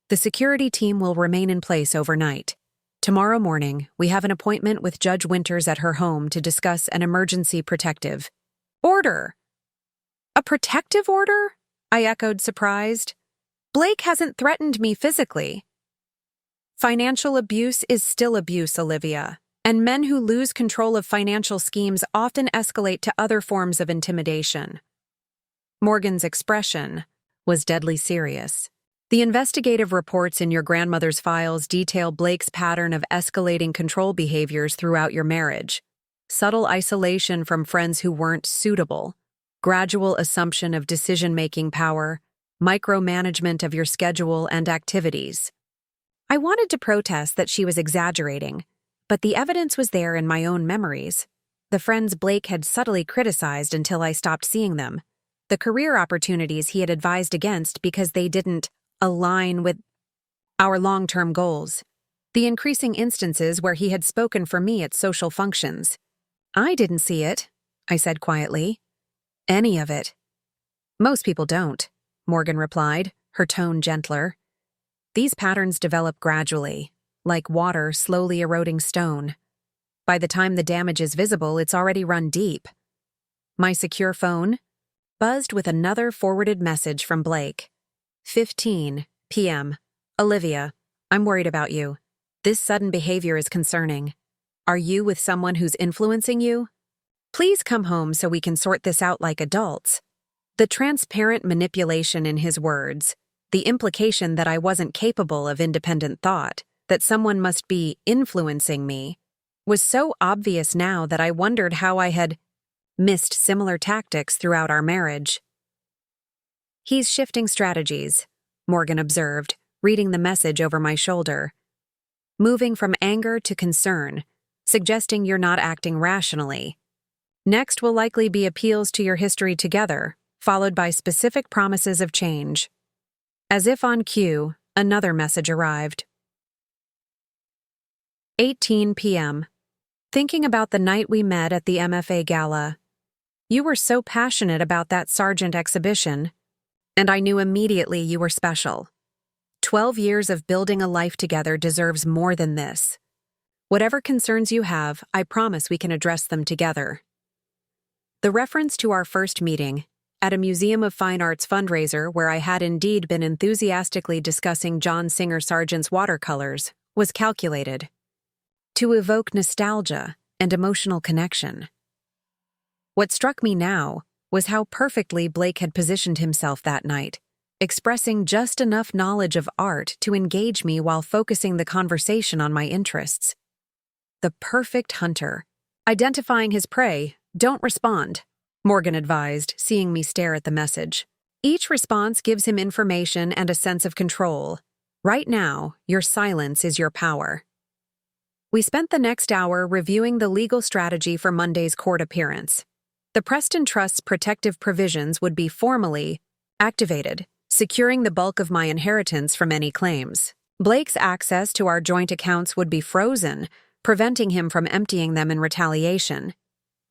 The security team will remain in place overnight. Tomorrow morning, we have an appointment with Judge Winters at her home to discuss an emergency protective order. A protective order? I echoed, surprised. Blake hasn't threatened me physically. Financial abuse is still abuse, Olivia, and men who lose control of financial schemes often escalate to other forms of intimidation. Morgan's expression was deadly serious. The investigative reports in your grandmother's files detail Blake's pattern of escalating control behaviors throughout your marriage. Subtle isolation from friends who weren't suitable, gradual assumption of decision-making power, micromanagement of your schedule and activities. I wanted to protest that she was exaggerating, but the evidence was there in my own memories. The friends Blake had subtly criticized until I stopped seeing them. The career opportunities he had advised against because they didn't align with our long-term goals. The increasing instances where he had spoken for me at social functions. I didn't see it, I said quietly. Any of it. Most people don't, Morgan replied, her tone gentler. These patterns develop gradually, like water slowly eroding stone. By the time the damage is visible, it's already run deep. My secure phone buzzed with another forwarded message from Blake. 15 p.m. Olivia, I'm worried about you. This sudden behavior is concerning. Are you with someone who's influencing you? Please come home so we can sort this out like adults. The transparent manipulation in his words, the implication that I wasn't capable of independent thought, that someone must be influencing me, was so obvious now that I wondered how I had missed similar tactics throughout our marriage. He's shifting strategies, Morgan observed, reading the message over my shoulder. Moving from anger to concern, suggesting you're not acting rationally. Next will likely be appeals to your history together, followed by specific promises of change. As if on cue, another message arrived. 18 p.m. Thinking about the night we met at the MFA gala. You were so passionate about that Sargent exhibition, and I knew immediately you were special. 12 years of building a life together deserves more than this. Whatever concerns you have, I promise we can address them together. The reference to our first meeting, at a Museum of Fine Arts fundraiser where I had indeed been enthusiastically discussing John Singer Sargent's watercolors, was calculated to evoke nostalgia and emotional connection. What struck me now was how perfectly Blake had positioned himself that night, expressing just enough knowledge of art to engage me while focusing the conversation on my interests. The perfect hunter. Identifying his prey, don't respond, Morgan advised, seeing me stare at the message. Each response gives him information and a sense of control. Right now, your silence is your power. We spent the next hour reviewing the legal strategy for Monday's court appearance. The Preston Trust's protective provisions would be formally activated, securing the bulk of my inheritance from any claims. Blake's access to our joint accounts would be frozen, preventing him from emptying them in retaliation.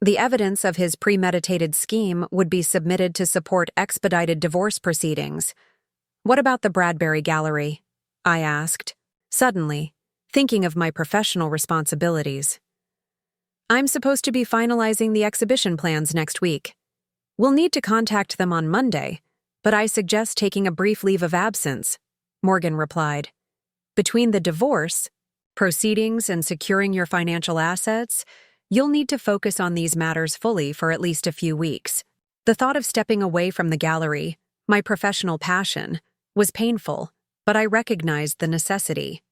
The evidence of his premeditated scheme would be submitted to support expedited divorce proceedings. What about the Bradbury Gallery? I asked, suddenly, thinking of my professional responsibilities. I'm supposed to be finalizing the exhibition plans next week. We'll need to contact them on Monday, but I suggest taking a brief leave of absence, Morgan replied. Between the divorce, proceedings, and securing your financial assets, you'll need to focus on these matters fully for at least a few weeks. The thought of stepping away from the gallery, my professional passion, was painful, but I recognized the necessity.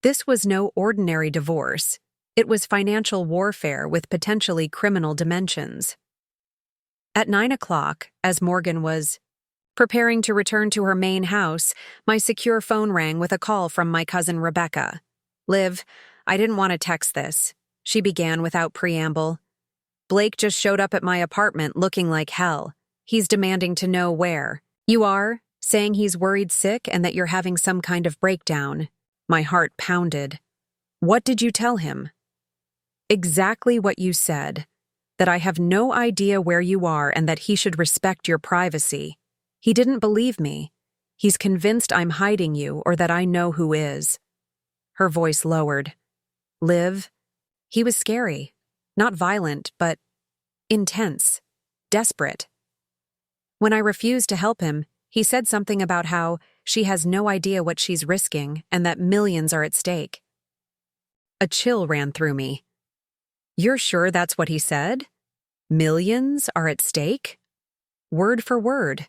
This was no ordinary divorce. It was financial warfare with potentially criminal dimensions. At 9 o'clock, as Morgan was preparing to return to her main house, my secure phone rang with a call from my cousin Rebecca. "Liv, I didn't want to text this," she began without preamble. "Blake just showed up at my apartment looking like hell. He's demanding to know where. You are, saying he's worried sick and that you're having some kind of breakdown." My heart pounded. "What did you tell him?" "Exactly what you said. That I have no idea where you are and that he should respect your privacy. He didn't believe me. He's convinced I'm hiding you or that I know who is." Her voice lowered. "Liv, he was scary. Not violent, but intense. Desperate. When I refused to help him, he said something about how she has no idea what she's risking and that millions are at stake." A chill ran through me. "You're sure that's what he said? Millions are at stake?" Word for word.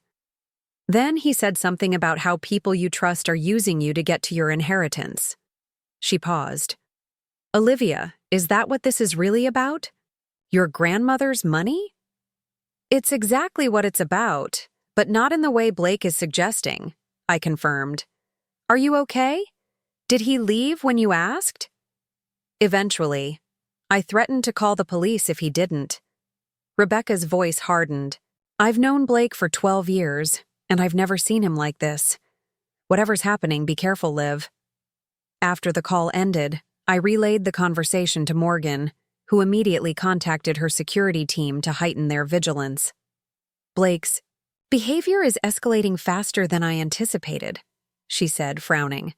"Then he said something about how people you trust are using you to get to your inheritance." She paused. "Olivia, is that what this is really about? Your grandmother's money?" "It's exactly what it's about, but not in the way Blake is suggesting," I confirmed. "Are you okay? Did he leave when you asked?" "Eventually. I threatened to call the police if he didn't." Rebecca's voice hardened. "I've known Blake for 12 years, and I've never seen him like this. Whatever's happening, be careful, Liv." After the call ended, I relayed the conversation to Morgan, who immediately contacted her security team to heighten their vigilance. "Blake's behavior is escalating faster than I anticipated," she said, frowning.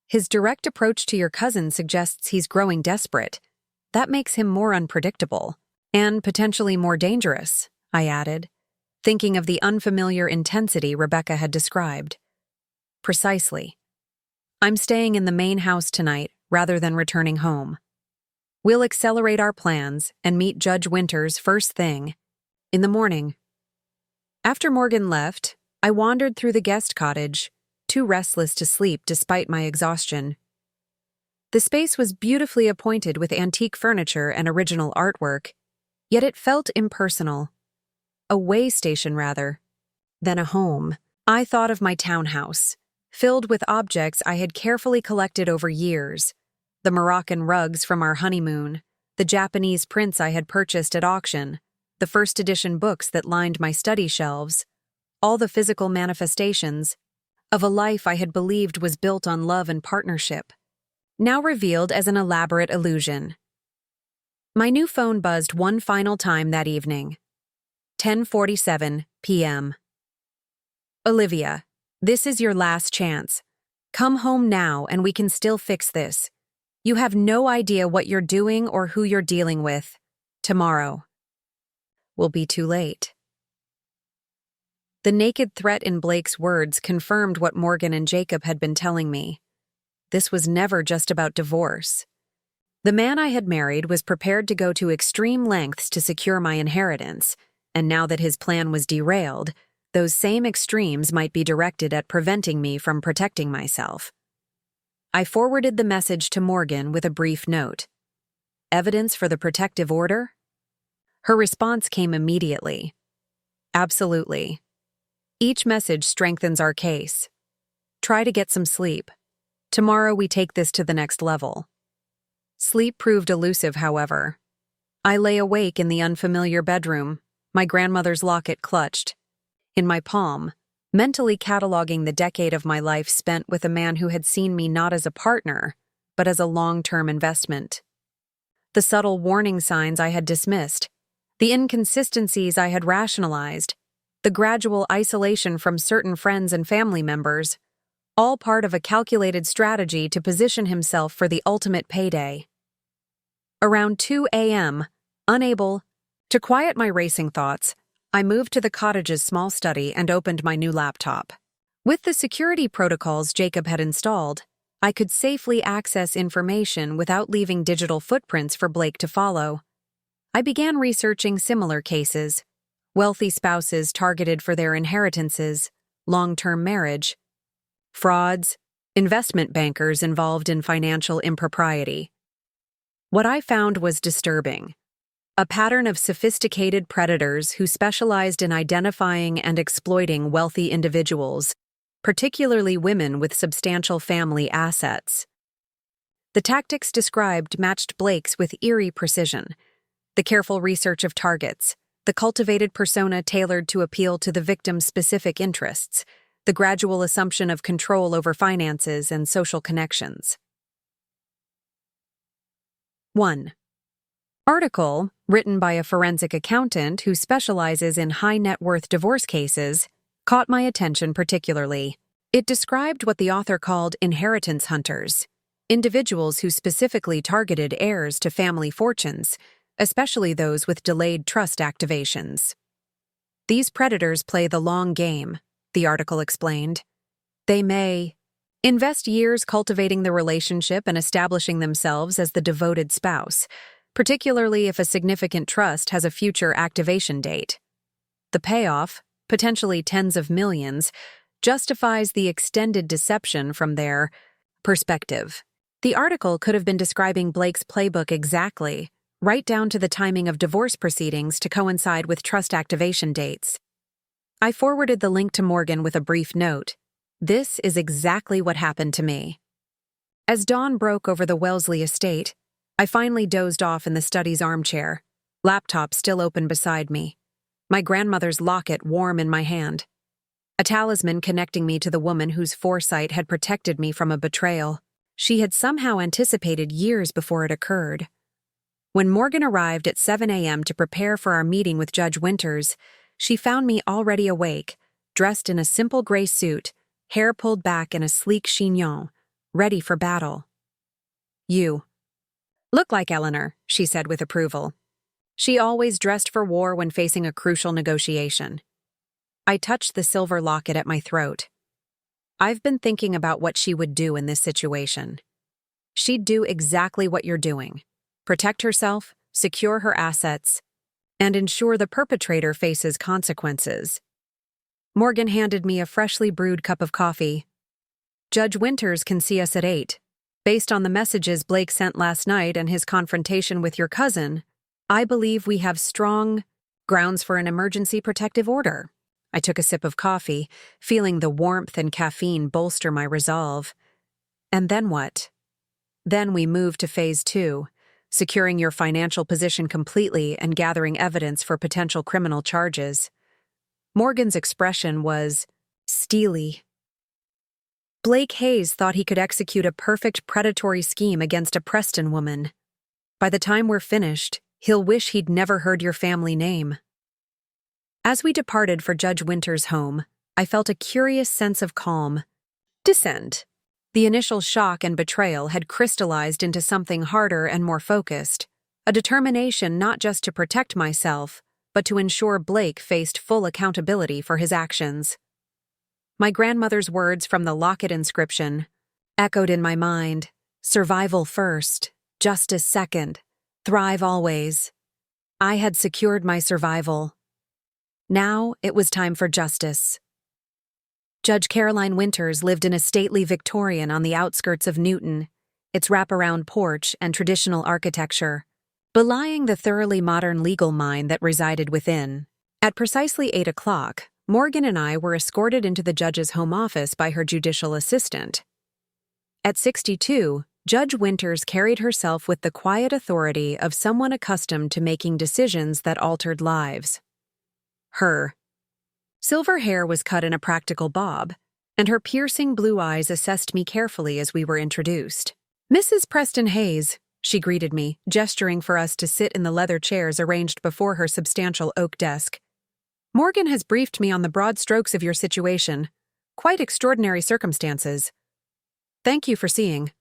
"His direct approach to your cousin suggests he's growing desperate. That makes him more unpredictable, and potentially more dangerous," I added, thinking of the unfamiliar intensity Rebecca had described. "Precisely. I'm staying in the main house tonight rather than returning home. We'll accelerate our plans and meet Judge Winters first thing in the morning." After Morgan left, I wandered through the guest cottage, too restless to sleep despite my exhaustion. The space was beautifully appointed with antique furniture and original artwork, yet it felt impersonal. A way station, rather, than a home. I thought of my townhouse, filled with objects I had carefully collected over years. The Moroccan rugs from our honeymoon, the Japanese prints I had purchased at auction, the first edition books that lined my study shelves, all the physical manifestations of a life I had believed was built on love and partnership, now revealed as an elaborate illusion. My new phone buzzed one final time that evening. 10:47 p.m. "Olivia, this is your last chance. Come home now and we can still fix this. You have no idea what you're doing or who you're dealing with. Tomorrow will be too late." The naked threat in Blake's words confirmed what Morgan and Jacob had been telling me. This was never just about divorce. The man I had married was prepared to go to extreme lengths to secure my inheritance, and now that his plan was derailed, those same extremes might be directed at preventing me from protecting myself. I forwarded the message to Morgan with a brief note. "Evidence for the protective order?" Her response came immediately. "Absolutely. Each message strengthens our case. Try to get some sleep. Tomorrow we take this to the next level." Sleep proved elusive, however. I lay awake in the unfamiliar bedroom, my grandmother's locket clutched in my palm, mentally cataloging the decade of my life spent with a man who had seen me not as a partner, but as a long-term investment. The subtle warning signs I had dismissed, the inconsistencies I had rationalized, the gradual isolation from certain friends and family members, all part of a calculated strategy to position himself for the ultimate payday. Around 2 a.m., unable to quiet my racing thoughts, I moved to the cottage's small study and opened my new laptop. With the security protocols Jacob had installed, I could safely access information without leaving digital footprints for Blake to follow. I began researching similar cases: wealthy spouses targeted for their inheritances, long-term marriage, frauds, investment bankers involved in financial impropriety. What I found was disturbing. a pattern of sophisticated predators who specialized in identifying and exploiting wealthy individuals, particularly women with substantial family assets. The tactics described matched Blake's with eerie precision. The careful research of targets, the cultivated persona tailored to appeal to the victim's specific interests, the gradual assumption of control over finances and social connections. 1. Article, written by a forensic accountant who specializes in high-net-worth divorce cases, caught my attention particularly. It described what the author called inheritance hunters, individuals who specifically targeted heirs to family fortunes, especially those with delayed trust activations. These predators play the long game, the article explained. They may invest years cultivating the relationship and establishing themselves as the devoted spouse, particularly if a significant trust has a future activation date. The payoff, potentially tens of millions, justifies the extended deception from their perspective. The article could have been describing Blake's playbook exactly, right down to the timing of divorce proceedings to coincide with trust activation dates. I forwarded the link to Morgan with a brief note. This is exactly what happened to me. As dawn broke over the Wellesley estate, I finally dozed off in the study's armchair, laptop still open beside me, my grandmother's locket warm in my hand, a talisman connecting me to the woman whose foresight had protected me from a betrayal. She had somehow anticipated years before it occurred. When Morgan arrived at 7 a.m. to prepare for our meeting with Judge Winters, she found me already awake, dressed in a simple gray suit, hair pulled back in a sleek chignon, ready for battle. "You look like Eleanor," she said with approval. She always dressed for war when facing a crucial negotiation. I touched the silver locket at my throat. I've been thinking about what she would do in this situation. She'd do exactly what you're doing. Protect herself, secure her assets, and ensure the perpetrator faces consequences. Morgan handed me a freshly brewed cup of coffee. "Judge Winters can see us at 8. Based on the messages Blake sent last night and his confrontation with your cousin, I believe we have strong grounds for an emergency protective order." I took a sip of coffee, feeling the warmth and caffeine bolster my resolve. "And then what?" "Then we move to phase 2, securing your financial position completely and gathering evidence for potential criminal charges." Morgan's expression was steely. Blake Hayes thought he could execute a perfect predatory scheme against a Preston woman. By the time we're finished, he'll wish he'd never heard your family name. As we departed for Judge Winters' home, I felt a curious sense of calm. Descent. The initial shock and betrayal had crystallized into something harder and more focused, a determination not just to protect myself, but to ensure Blake faced full accountability for his actions. My grandmother's words from the locket inscription echoed in my mind: survival first, justice second, thrive always. I had secured my survival. Now it was time for justice. Judge Caroline Winters lived in a stately Victorian on the outskirts of Newton, its wraparound porch and traditional architecture, belying the thoroughly modern legal mind that resided within. At precisely 8 o'clock, Morgan and I were escorted into the judge's home office by her judicial assistant. At 62, Judge Winters carried herself with the quiet authority of someone accustomed to making decisions that altered lives. Her silver hair was cut in a practical bob, and her piercing blue eyes assessed me carefully as we were introduced. "Mrs. Preston Hayes," she greeted me, gesturing for us to sit in the leather chairs arranged before her substantial oak desk. "Morgan has briefed me on the broad strokes of your situation. Quite extraordinary circumstances. Thank you for seeing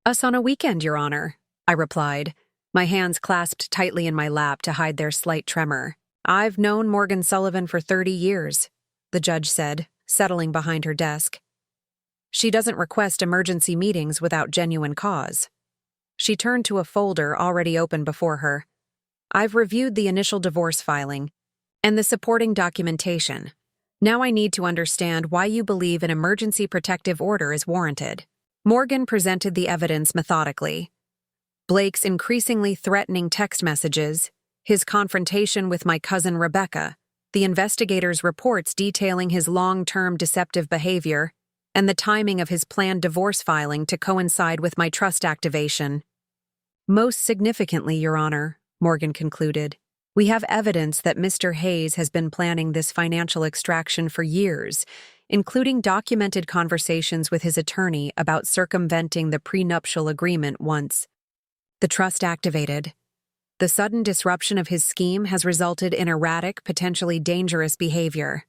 us on a weekend, Your Honor," I replied, my hands clasped tightly in my lap to hide their slight tremor. "I've known Morgan Sullivan for 30 years, the judge said, settling behind her desk. "She doesn't request emergency meetings without genuine cause." She turned to a folder already open before her. "I've reviewed the initial divorce filing and the supporting documentation. Now I need to understand why you believe an emergency protective order is warranted." Morgan presented the evidence methodically. Blake's increasingly threatening text messages, his confrontation with my cousin Rebecca, the investigator's reports detailing his long-term deceptive behavior, and the timing of his planned divorce filing to coincide with my trust activation. Most significantly, Your Honor, Morgan concluded, we have evidence that Mr. Hayes has been planning this financial extraction for years, including documented conversations with his attorney about circumventing the prenuptial agreement once the trust activated. The sudden disruption of his scheme has resulted in erratic, potentially dangerous behavior.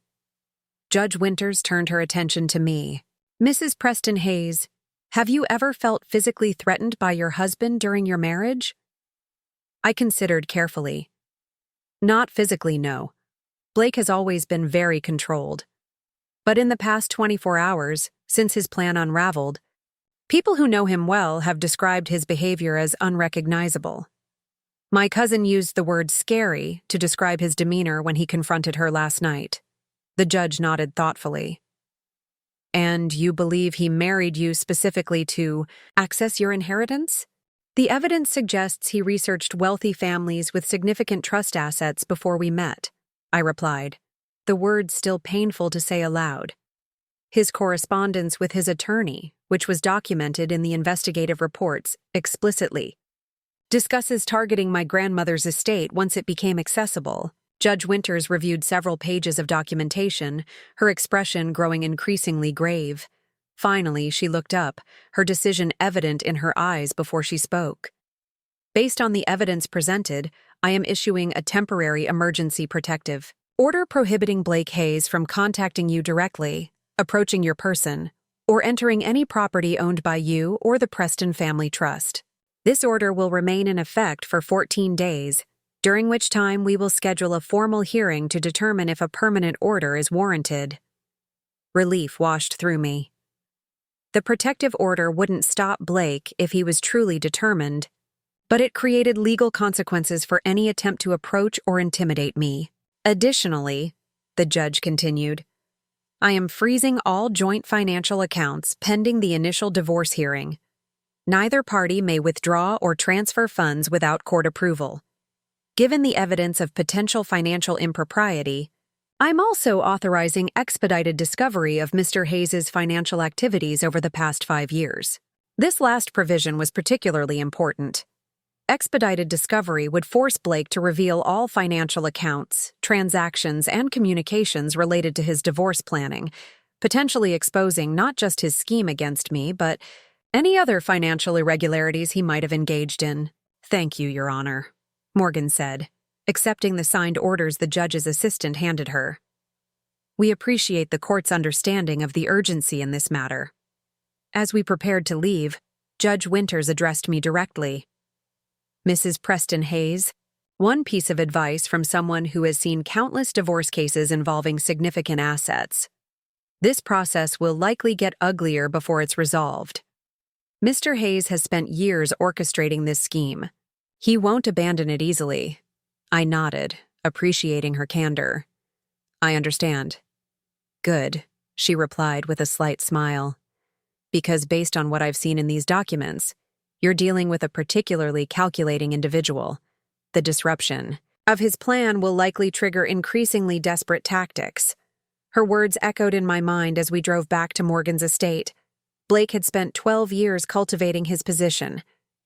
Judge Winters turned her attention to me. Mrs. Preston Hayes, have you ever felt physically threatened by your husband during your marriage? I considered carefully. Not physically, no. Blake has always been very controlled. But in the past 24 hours, since his plan unraveled, people who know him well have described his behavior as unrecognizable. My cousin used the word scary to describe his demeanor when he confronted her last night. The judge nodded thoughtfully. And you believe he married you specifically to access your inheritance? The evidence suggests he researched wealthy families with significant trust assets before we met, I replied, the words still painful to say aloud. His correspondence with his attorney, which was documented in the investigative reports, explicitly discusses targeting my grandmother's estate once it became accessible. Judge Winters reviewed several pages of documentation, her expression growing increasingly grave. Finally, she looked up, her decision evident in her eyes before she spoke. Based on the evidence presented, I am issuing a temporary emergency protective order prohibiting Blake Hayes from contacting you directly, approaching your person, or entering any property owned by you or the Preston Family Trust. This order will remain in effect for 14 days, during which time we will schedule a formal hearing to determine if a permanent order is warranted. Relief washed through me. The protective order wouldn't stop Blake if he was truly determined, but it created legal consequences for any attempt to approach or intimidate me. Additionally, the judge continued, I am freezing all joint financial accounts pending the initial divorce hearing. Neither party may withdraw or transfer funds without court approval. Given the evidence of potential financial impropriety, I'm also authorizing expedited discovery of Mr. Hayes' financial activities over the past 5 years. This last provision was particularly important. Expedited discovery would force Blake to reveal all financial accounts, transactions, and communications related to his divorce planning, potentially exposing not just his scheme against me, but any other financial irregularities he might have engaged in. Thank you, Your Honor, Morgan said, accepting the signed orders the judge's assistant handed her. We appreciate the court's understanding of the urgency in this matter. As we prepared to leave, Judge Winters addressed me directly. Mrs. Preston Hayes, one piece of advice from someone who has seen countless divorce cases involving significant assets. This process will likely get uglier before it's resolved. Mr. Hayes has spent years orchestrating this scheme. He won't abandon it easily. I nodded, appreciating her candor. I understand. Good, she replied with a slight smile. Because based on what I've seen in these documents, you're dealing with a particularly calculating individual. The disruption of his plan will likely trigger increasingly desperate tactics. Her words echoed in my mind as we drove back to Morgan's estate. Blake had spent 12 years cultivating his position,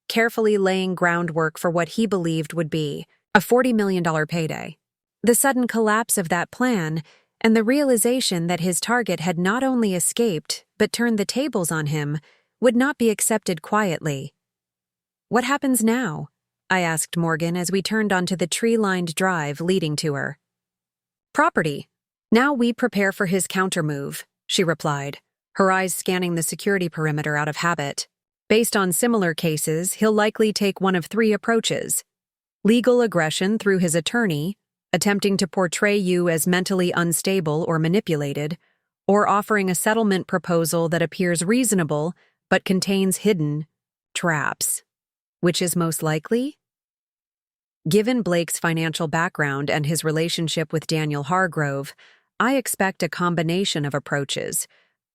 carefully laying groundwork for what he believed would be a $40 million payday. The sudden collapse of that plan and the realization that his target had not only escaped but turned the tables on him would not be accepted quietly. What happens now? I asked Morgan as we turned onto the tree-lined drive leading to her. Property. Now we prepare for his countermove, she replied, her eyes scanning the security perimeter out of habit. Based on similar cases, he'll likely take one of 3 approaches. Legal aggression through his attorney, attempting to portray you as mentally unstable or manipulated, or offering a settlement proposal that appears reasonable but contains hidden traps. Which is most likely? Given Blake's financial background and his relationship with Daniel Hargrove, I expect a combination of approaches.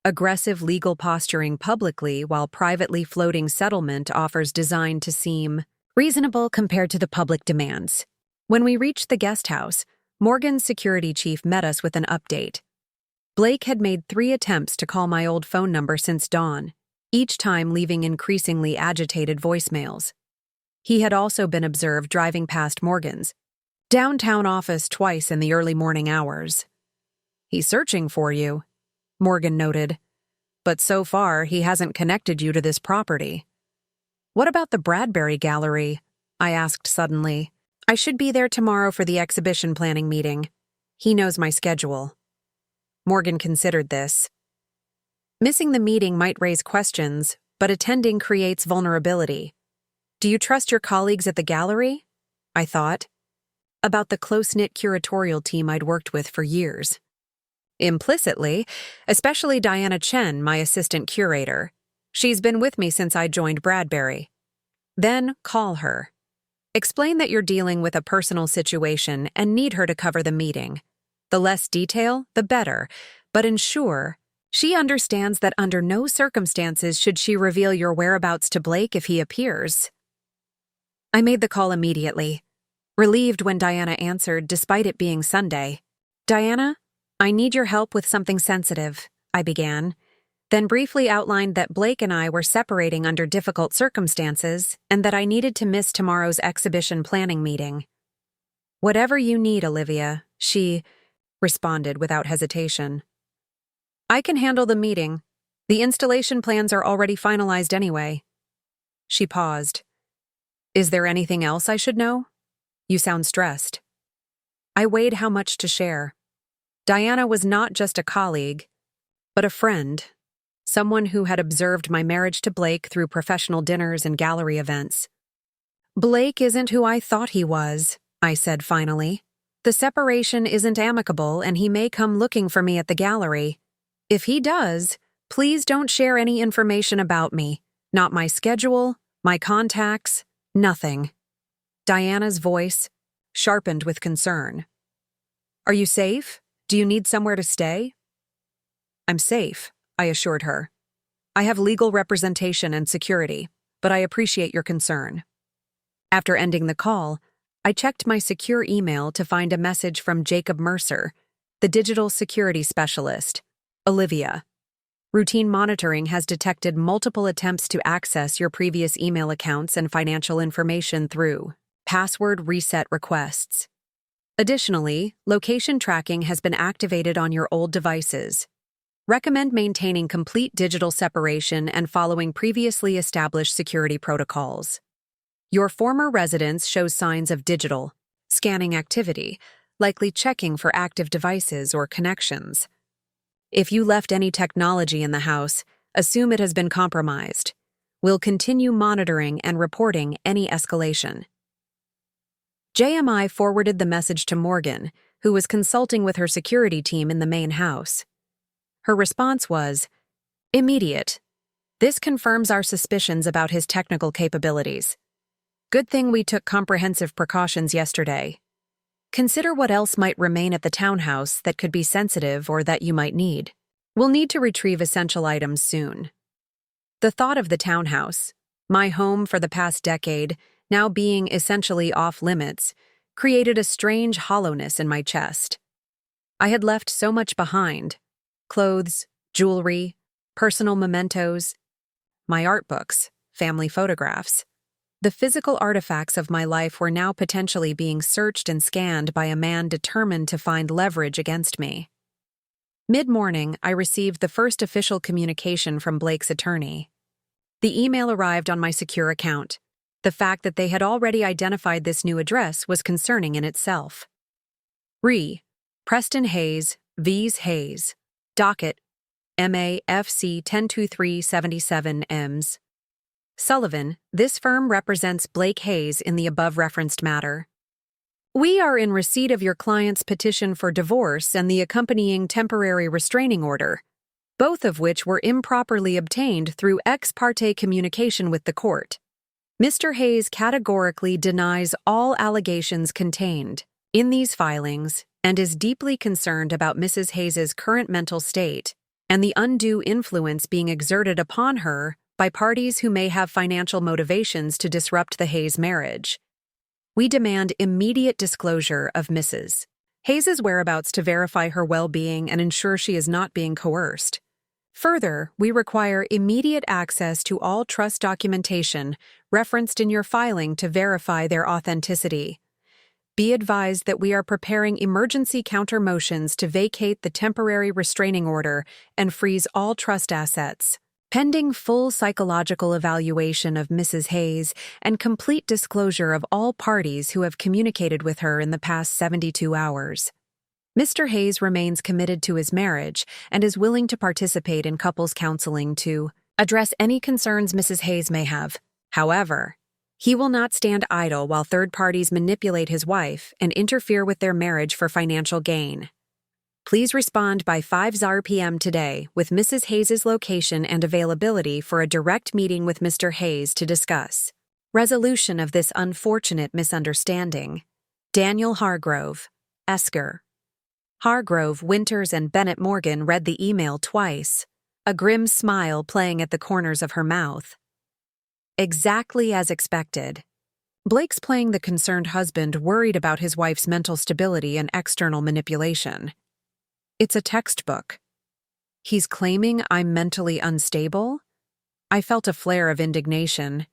Aggressive legal posturing publicly while privately floating settlement offers designed to seem reasonable compared to the public demands. When we reached the guest house, Morgan's security chief met us with an update. Blake had made 3 attempts to call my old phone number since dawn, each time leaving increasingly agitated voicemails. He had also been observed driving past Morgan's downtown office twice in the early morning hours. "He's searching for you," Morgan noted, "but so far he hasn't connected you to this property." "What about the Bradbury Gallery?" I asked suddenly. "I should be there tomorrow for the exhibition planning meeting. He knows my schedule." Morgan considered this. "Missing the meeting might raise questions, but attending creates vulnerability. Do you trust your colleagues at the gallery?" I thought about the close-knit curatorial team I'd worked with for years. "Implicitly, especially Diana Chen, my assistant curator. She's been with me since I joined Bradbury." "Then call her. Explain that you're dealing with a personal situation and need her to cover the meeting. The less detail, the better, but ensure she understands that under no circumstances should she reveal your whereabouts to Blake if he appears." I made the call immediately, relieved when Diana answered despite it being Sunday. "Diana, I need your help with something sensitive," I began, then briefly outlined that Blake and I were separating under difficult circumstances and that I needed to miss tomorrow's exhibition planning meeting. "Whatever you need, Olivia," she responded without hesitation. "I can handle the meeting. The installation plans are already finalized anyway." She paused. "Is there anything else I should know? You sound stressed." I weighed how much to share. Diana was not just a colleague, but a friend, someone who had observed my marriage to Blake through professional dinners and gallery events. "Blake isn't who I thought he was," I said finally. "The separation isn't amicable and he may come looking for me at the gallery. If he does, please don't share any information about me. Not my schedule, my contacts, nothing." Diana's voice sharpened with concern. "Are you safe? Do you need somewhere to stay?" "I'm safe," I assured her. "I have legal representation and security, but I appreciate your concern." After ending the call, I checked my secure email to find a message from Jacob Mercer, the digital security specialist. "Olivia, routine monitoring has detected multiple attempts to access your previous email accounts and financial information through password reset requests. Additionally, location tracking has been activated on your old devices. Recommend maintaining complete digital separation and following previously established security protocols. Your former residence shows signs of digital scanning activity, likely checking for active devices or connections. If you left any technology in the house, assume it has been compromised. We'll continue monitoring and reporting any escalation." JMI forwarded the message to Morgan, who was consulting with her security team in the main house. Her response was, "Immediate. This confirms our suspicions about his technical capabilities. Good thing we took comprehensive precautions yesterday. Consider what else might remain at the townhouse that could be sensitive or that you might need. We'll need to retrieve essential items soon." The thought of the townhouse, my home for the past decade, now being essentially off-limits, created a strange hollowness in my chest. I had left so much behind: clothes, jewelry, personal mementos, my art books, family photographs. The physical artifacts of my life were now potentially being searched and scanned by a man determined to find leverage against me. Mid-morning, I received the first official communication from Blake's attorney. The email arrived on my secure account. The fact that they had already identified this new address was concerning in itself. Preston Hayes, V's Hayes. Docket, MAFC 102377 EMS. Sullivan, this firm represents Blake Hayes in the above-referenced matter. We are in receipt of your client's petition for divorce and the accompanying temporary restraining order, both of which were improperly obtained through ex parte communication with the court. Mr. Hayes categorically denies all allegations contained in these filings and is deeply concerned about Mrs. Hayes's current mental state and the undue influence being exerted upon her by parties who may have financial motivations to disrupt the Hayes marriage. We demand immediate disclosure of Mrs. Hayes's whereabouts to verify her well-being and ensure she is not being coerced. Further, we require immediate access to all trust documentation referenced in your filing to verify their authenticity. Be advised that we are preparing emergency counter motions to vacate the temporary restraining order and freeze all trust assets, pending full psychological evaluation of Mrs. Hayes and complete disclosure of all parties who have communicated with her in the past 72 hours. Mr. Hayes remains committed to his marriage and is willing to participate in couples counseling to address any concerns Mrs. Hayes may have. However, he will not stand idle while third parties manipulate his wife and interfere with their marriage for financial gain. Please respond by 5 p.m. today with Mrs. Hayes's location and availability for a direct meeting with Mr. Hayes to discuss resolution of this unfortunate misunderstanding. Daniel Hargrove, Esker. Hargrove, Winters, and Bennett Morgan read the email twice, a grim smile playing at the corners of her mouth. Exactly as expected. Blake's playing the concerned husband worried about his wife's mental stability and external manipulation. It's a textbook. He's claiming I'm mentally unstable? I felt a flare of indignation.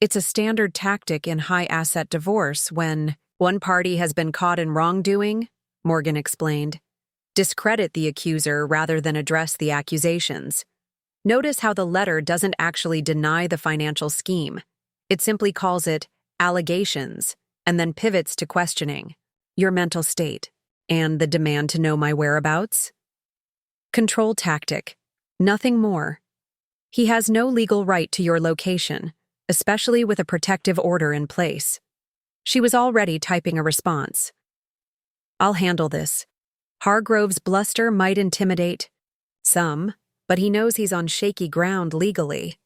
It's a standard tactic in high-asset divorce when one party has been caught in wrongdoing, Morgan explained. Discredit the accuser rather than address the accusations. Notice how the letter doesn't actually deny the financial scheme. It simply calls it allegations and then pivots to questioning your mental state and the demand to know my whereabouts. Control tactic, nothing more. He has no legal right to your location, especially with a protective order in place. She was already typing a response. I'll handle this. Hargrove's bluster might intimidate some, but he knows he's on shaky ground legally.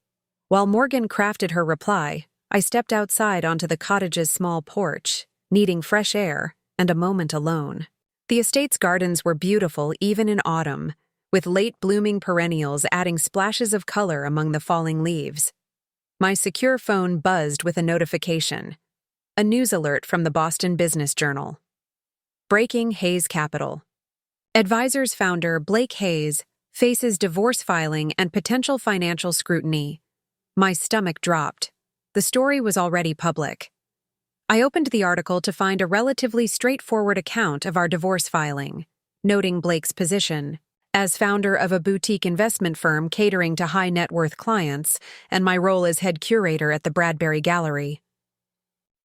While Morgan crafted her reply, I stepped outside onto the cottage's small porch, needing fresh air and a moment alone. The estate's gardens were beautiful even in autumn, with late-blooming perennials adding splashes of color among the falling leaves. My secure phone buzzed with a notification, a news alert from the Boston Business Journal. Breaking Hayes Capital. Advisors founder Blake Hayes faces divorce filing and potential financial scrutiny. My stomach dropped. The story was already public. I opened the article to find a relatively straightforward account of our divorce filing, noting Blake's position as founder of a boutique investment firm catering to high-net-worth clients and my role as head curator at the Bradbury Gallery.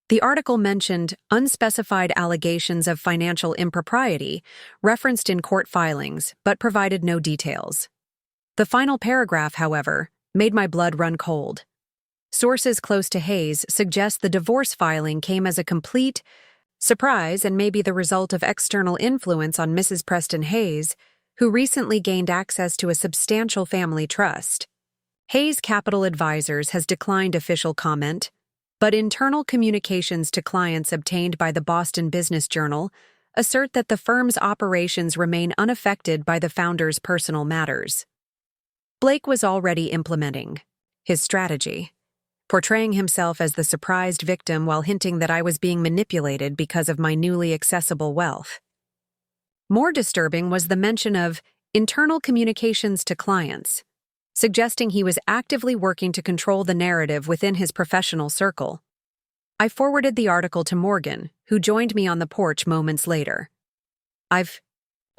The article mentioned unspecified allegations of financial impropriety referenced in court filings, but provided no details. The final paragraph, however, made my blood run cold. Sources close to Hayes suggest the divorce filing came as a complete surprise and may be the result of external influence on Mrs. Preston Hayes, who recently gained access to a substantial family trust. Hayes Capital Advisors has declined official comment, but internal communications to clients obtained by the Boston Business Journal assert that the firm's operations remain unaffected by the founder's personal matters. Blake was already implementing his strategy, portraying himself as the surprised victim while hinting that I was being manipulated because of my newly accessible wealth. More disturbing was the mention of internal communications to clients, suggesting he was actively working to control the narrative within his professional circle. I forwarded the article to Morgan, who joined me on the porch moments later. I've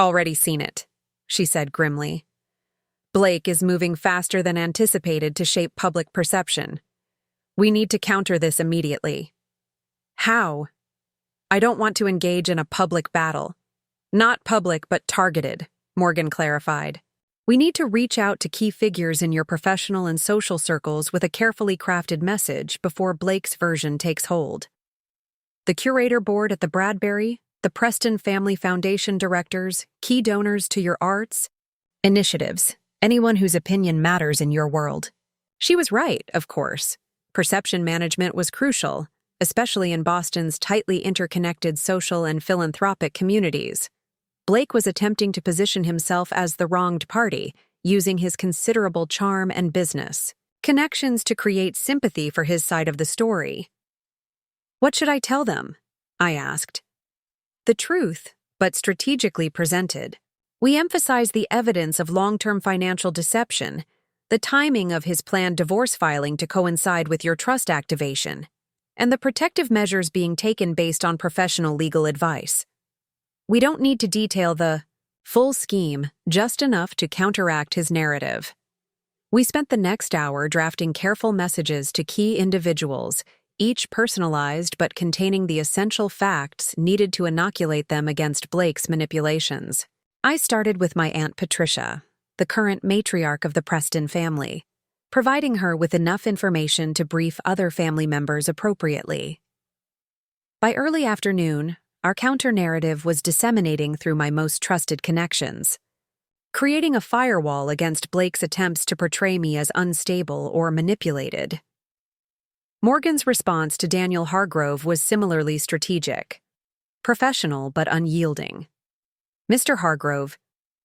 already seen it, she said grimly. Blake is moving faster than anticipated to shape public perception. We need to counter this immediately. How? I don't want to engage in a public battle. Not public, but targeted, Morgan clarified. We need to reach out to key figures in your professional and social circles with a carefully crafted message before Blake's version takes hold. The curator board at the Bradbury, the Preston Family Foundation directors, key donors to your arts initiatives, anyone whose opinion matters in your world. She was right, of course. Perception management was crucial, especially in Boston's tightly interconnected social and philanthropic communities. Blake was attempting to position himself as the wronged party, using his considerable charm and business connections to create sympathy for his side of the story. What should I tell them? I asked. The truth, but strategically presented. We emphasize the evidence of long-term financial deception, the timing of his planned divorce filing to coincide with your trust activation, and the protective measures being taken based on professional legal advice. We don't need to detail the full scheme, just enough to counteract his narrative. We spent the next hour drafting careful messages to key individuals, each personalized but containing the essential facts needed to inoculate them against Blake's manipulations. I started with my Aunt Patricia, the current matriarch of the Preston family, providing her with enough information to brief other family members appropriately. By early afternoon, our counter-narrative was disseminating through my most trusted connections, creating a firewall against Blake's attempts to portray me as unstable or manipulated. Morgan's response to Daniel Hargrove was similarly strategic, professional but unyielding. Mr. Hargrove,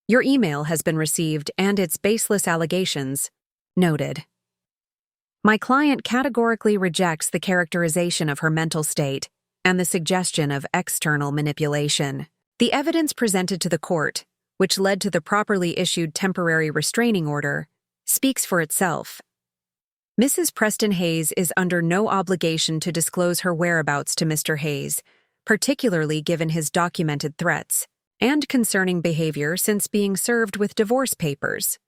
your email has been received and its baseless allegations noted. My client categorically rejects the characterization of her mental state and the suggestion of external manipulation. The evidence presented to the court, which led to the properly issued temporary restraining order, speaks for itself. Mrs. Preston Hayes is under no obligation to disclose her whereabouts to Mr. Hayes, particularly given his documented threats and concerning behavior since being served with divorce papers.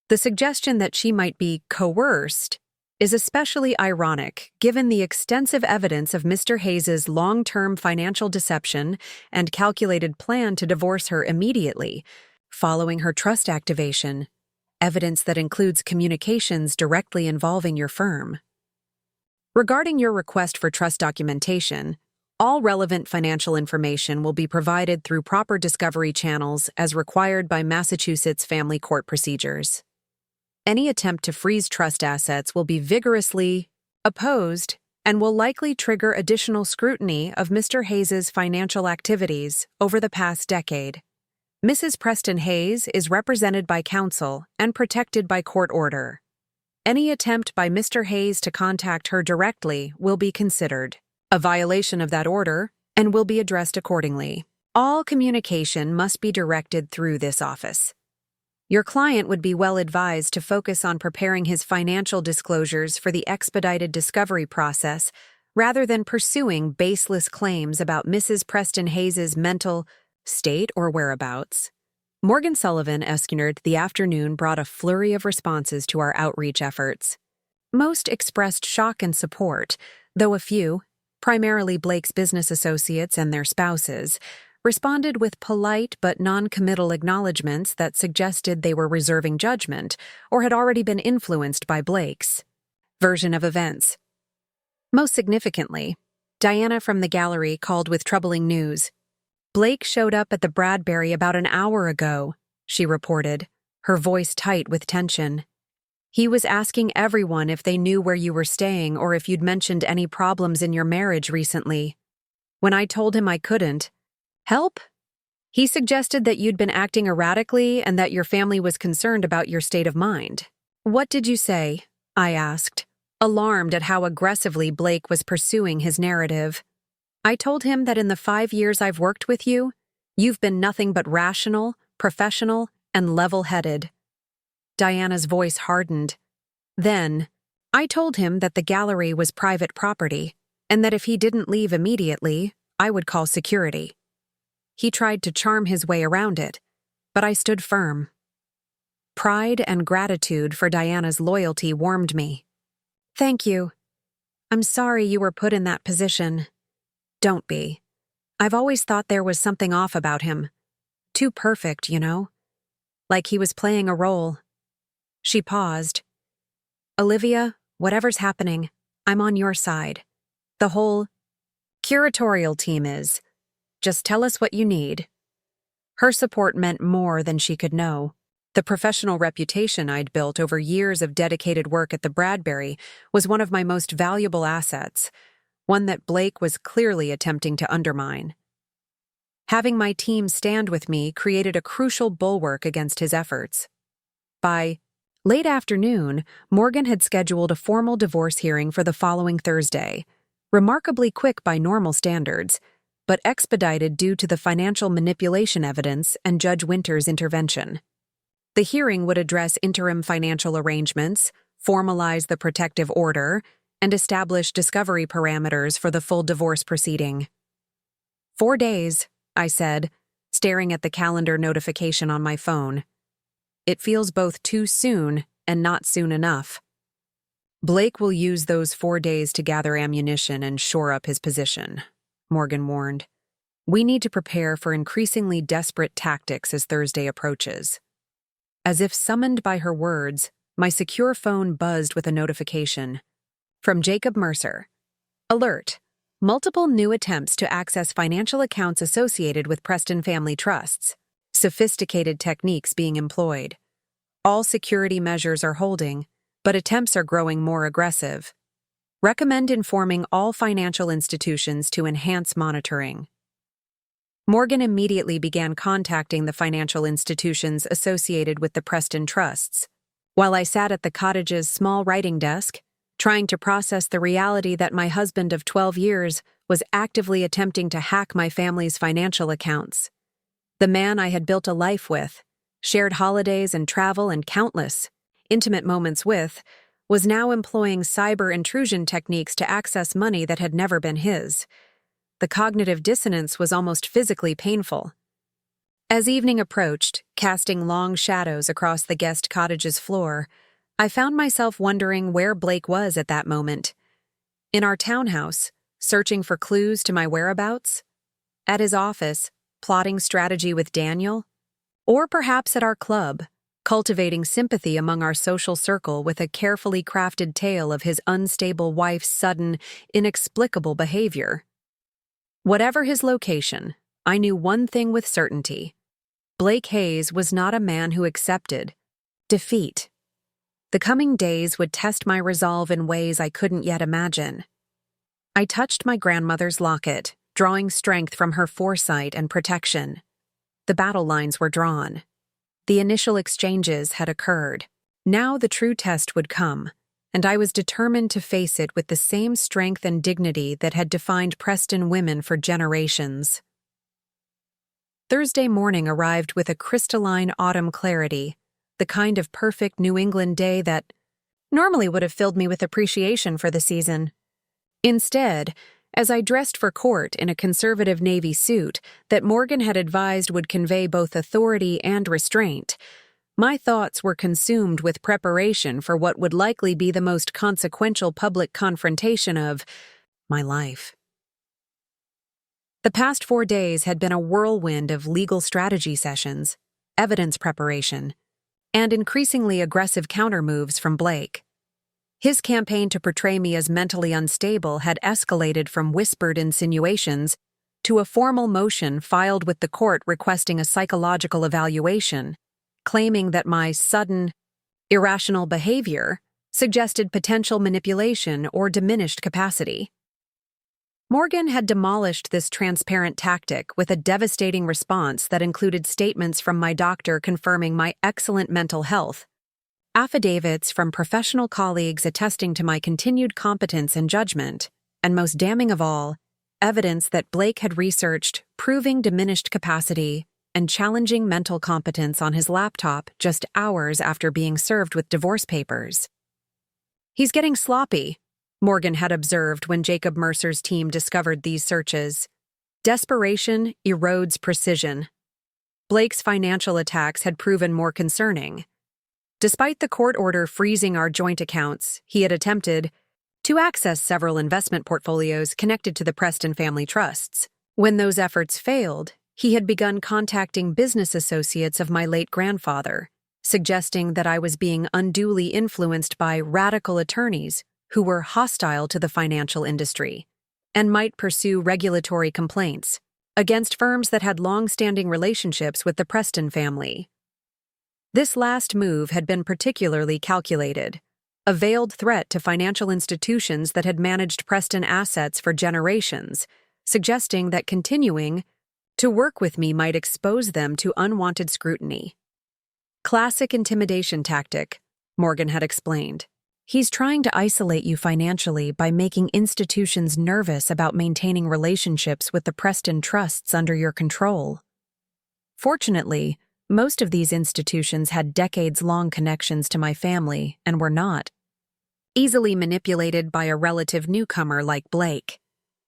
The suggestion that she might be coerced is especially ironic given the extensive evidence of Mr. Hayes's long-term financial deception and calculated plan to divorce her immediately, following her trust activation, evidence that includes communications directly involving your firm. Regarding your request for trust documentation, all relevant financial information will be provided through proper discovery channels as required by Massachusetts family court procedures. Any attempt to freeze trust assets will be vigorously opposed and will likely trigger additional scrutiny of Mr. Hayes's financial activities over the past decade. Mrs. Preston Hayes is represented by counsel and protected by court order. Any attempt by Mr. Hayes to contact her directly will be considered a violation of that order and will be addressed accordingly. All communication must be directed through this office. Your client would be well advised to focus on preparing his financial disclosures for the expedited discovery process rather than pursuing baseless claims about Mrs. Preston Hayes's mental state or whereabouts. Morgan Sullivan escorted the afternoon brought a flurry of responses to our outreach efforts. Most expressed shock and support, though a few, primarily Blake's business associates and their spouses, responded with polite but non-committal acknowledgments that suggested they were reserving judgment or had already been influenced by Blake's version of events. Most significantly, Diana from the gallery called with troubling news. Blake showed up at the Bradbury about an hour ago, she reported, her voice tight with tension. He was asking everyone if they knew where you were staying or if you'd mentioned any problems in your marriage recently. When I told him I couldn't help, he suggested that you'd been acting erratically and that your family was concerned about your state of mind. What did you say? I asked, alarmed at how aggressively Blake was pursuing his narrative. I told him that in the 5 years I've worked with you, you've been nothing but rational, professional, and level-headed. Diana's voice hardened. Then, I told him that the gallery was private property, and that if he didn't leave immediately, I would call security. He tried to charm his way around it, but I stood firm. Pride and gratitude for Diana's loyalty warmed me. Thank you. I'm sorry you were put in that position. Don't be. I've always thought there was something off about him. Too perfect, you know? Like he was playing a role. She paused. Olivia, whatever's happening, I'm on your side. The whole curatorial team is. Just tell us what you need. Her support meant more than she could know. The professional reputation I'd built over years of dedicated work at the Bradbury was one of my most valuable assets, one that Blake was clearly attempting to undermine. Having my team stand with me created a crucial bulwark against his efforts. By late afternoon, Morgan had scheduled a formal divorce hearing for the following Thursday, remarkably quick by normal standards, but expedited due to the financial manipulation evidence and Judge Winter's intervention. The hearing would address interim financial arrangements, formalize the protective order, and establish discovery parameters for the full divorce proceeding. 4 days, I said, staring at the calendar notification on my phone. It feels both too soon and not soon enough. Blake will use those 4 days to gather ammunition and shore up his position, Morgan warned. We need to prepare for increasingly desperate tactics as Thursday approaches. As if summoned by her words, my secure phone buzzed with a notification. From Jacob Mercer. Alert. Multiple new attempts to access financial accounts associated with Preston Family Trusts. Sophisticated techniques being employed. All security measures are holding, but attempts are growing more aggressive. Recommend informing all financial institutions to enhance monitoring. Morgan immediately began contacting the financial institutions associated with the Preston Trusts, while I sat at the cottage's small writing desk, trying to process the reality that my husband of 12 years was actively attempting to hack my family's financial accounts. The man I had built a life with, shared holidays and travel and countless intimate moments with, was now employing cyber intrusion techniques to access money that had never been his. The cognitive dissonance was almost physically painful. As evening approached, casting long shadows across the guest cottage's floor, I found myself wondering where Blake was at that moment. In our townhouse, searching for clues to my whereabouts? At his office, plotting strategy with Daniel? Or perhaps at our club, cultivating sympathy among our social circle with a carefully crafted tale of his unstable wife's sudden, inexplicable behavior? Whatever his location, I knew one thing with certainty. Blake Hayes was not a man who accepted defeat. The coming days would test my resolve in ways I couldn't yet imagine. I touched my grandmother's locket, drawing strength from her foresight and protection. The battle lines were drawn. The initial exchanges had occurred. Now the true test would come, and I was determined to face it with the same strength and dignity that had defined Preston women for generations. Thursday morning arrived with a crystalline autumn clarity, the kind of perfect New England day that normally would have filled me with appreciation for the season. Instead, as I dressed for court in a conservative navy suit that Morgan had advised would convey both authority and restraint, my thoughts were consumed with preparation for what would likely be the most consequential public confrontation of my life. The past 4 days had been a whirlwind of legal strategy sessions, evidence preparation, and increasingly aggressive countermoves from Blake. His campaign to portray me as mentally unstable had escalated from whispered insinuations to a formal motion filed with the court requesting a psychological evaluation, claiming that my sudden, irrational behavior suggested potential manipulation or diminished capacity. Morgan had demolished this transparent tactic with a devastating response that included statements from my doctor confirming my excellent mental health, affidavits from professional colleagues attesting to my continued competence and judgment, and most damning of all, evidence that Blake had researched proving diminished capacity and challenging mental competence on his laptop just hours after being served with divorce papers. "He's getting sloppy," Morgan had observed when Jacob Mercer's team discovered these searches. "Desperation erodes precision." Blake's financial attacks had proven more concerning. Despite the court order freezing our joint accounts, he had attempted to access several investment portfolios connected to the Preston Family Trusts. When those efforts failed, he had begun contacting business associates of my late grandfather, suggesting that I was being unduly influenced by radical attorneys who were hostile to the financial industry and might pursue regulatory complaints against firms that had long-standing relationships with the Preston family. This last move had been particularly calculated, a veiled threat to financial institutions that had managed Preston assets for generations, suggesting that continuing to work with me might expose them to unwanted scrutiny. "Classic intimidation tactic," Morgan had explained. He's trying to isolate you financially by making institutions nervous about maintaining relationships with the Preston trusts under your control. Fortunately, most of these institutions had decades-long connections to my family and were not easily manipulated by a relative newcomer like Blake.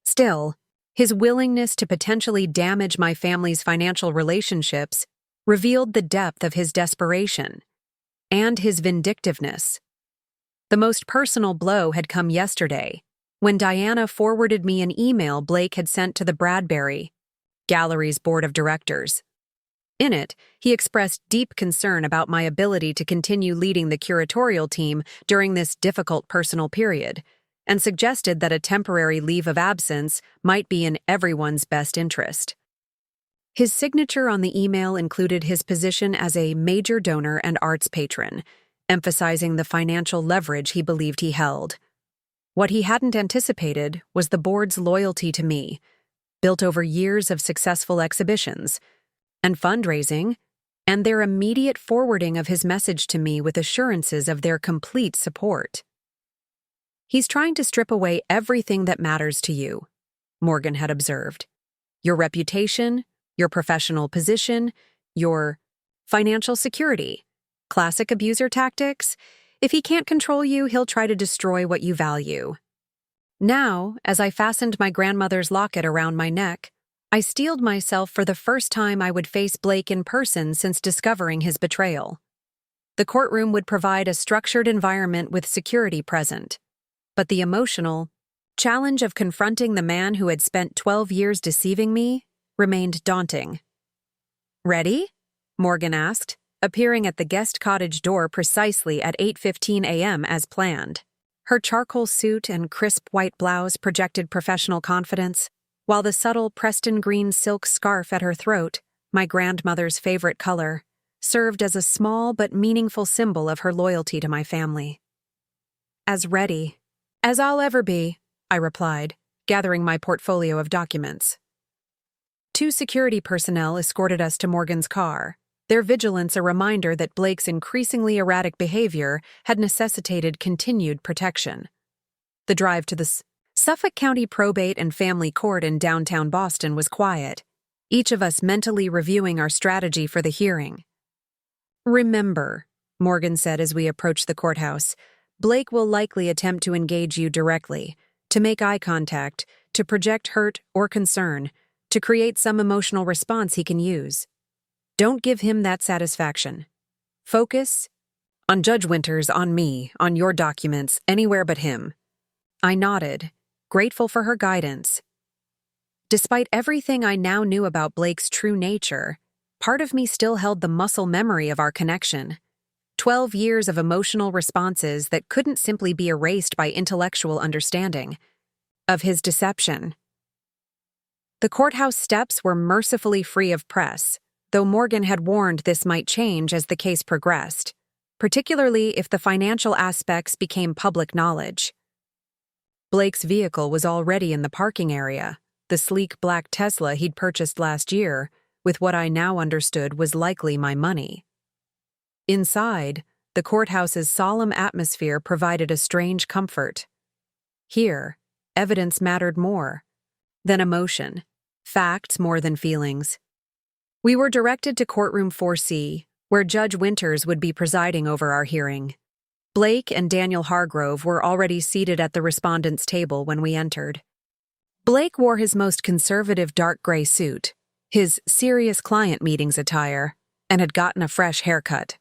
Still, his willingness to potentially damage my family's financial relationships revealed the depth of his desperation and his vindictiveness. The most personal blow had come yesterday, when Diana forwarded me an email Blake had sent to the Bradbury Gallery's board of directors. In it, he expressed deep concern about my ability to continue leading the curatorial team during this difficult personal period, and suggested that a temporary leave of absence might be in everyone's best interest. His signature on the email included his position as a major donor and arts patron, emphasizing the financial leverage he believed he held. What he hadn't anticipated was the board's loyalty to me, built over years of successful exhibitions and fundraising, and their immediate forwarding of his message to me with assurances of their complete support. He's trying to strip away everything that matters to you, Morgan had observed. Your reputation, your professional position, your financial security. Classic abuser tactics. If he can't control you, he'll try to destroy what you value. Now, as I fastened my grandmother's locket around my neck, I steeled myself for the first time I would face Blake in person since discovering his betrayal. The courtroom would provide a structured environment with security present, but the emotional challenge of confronting the man who had spent 12 years deceiving me remained daunting. "Ready?" Morgan asked, appearing at the guest cottage door precisely at 8:15 a.m. as planned. Her charcoal suit and crisp white blouse projected professional confidence, while the subtle Preston green silk scarf at her throat, my grandmother's favorite color, served as a small but meaningful symbol of her loyalty to my family. "As ready as I'll ever be," I replied, gathering my portfolio of documents. 2 security personnel escorted us to Morgan's car, their vigilance a reminder that Blake's increasingly erratic behavior had necessitated continued protection. The drive to the Suffolk County Probate and Family Court in downtown Boston was quiet, each of us mentally reviewing our strategy for the hearing. "Remember," Morgan said as we approached the courthouse, "Blake will likely attempt to engage you directly, to make eye contact, to project hurt or concern, to create some emotional response he can use. Don't give him that satisfaction. Focus on Judge Winters, on me, on your documents, anywhere but him." I nodded, grateful for her guidance. Despite everything I now knew about Blake's true nature, part of me still held the muscle memory of our connection. 12 years of emotional responses that couldn't simply be erased by intellectual understanding of his deception. The courthouse steps were mercifully free of press, though Morgan had warned this might change as the case progressed, particularly if the financial aspects became public knowledge. Blake's vehicle was already in the parking area, the sleek black Tesla he'd purchased last year, with what I now understood was likely my money. Inside, the courthouse's solemn atmosphere provided a strange comfort. Here, evidence mattered more than emotion, facts more than feelings. We were directed to courtroom 4C, where Judge Winters would be presiding over our hearing. Blake and Daniel Hargrove were already seated at the respondents' table when we entered. Blake wore his most conservative dark gray suit, his serious client meetings attire, and had gotten a fresh haircut.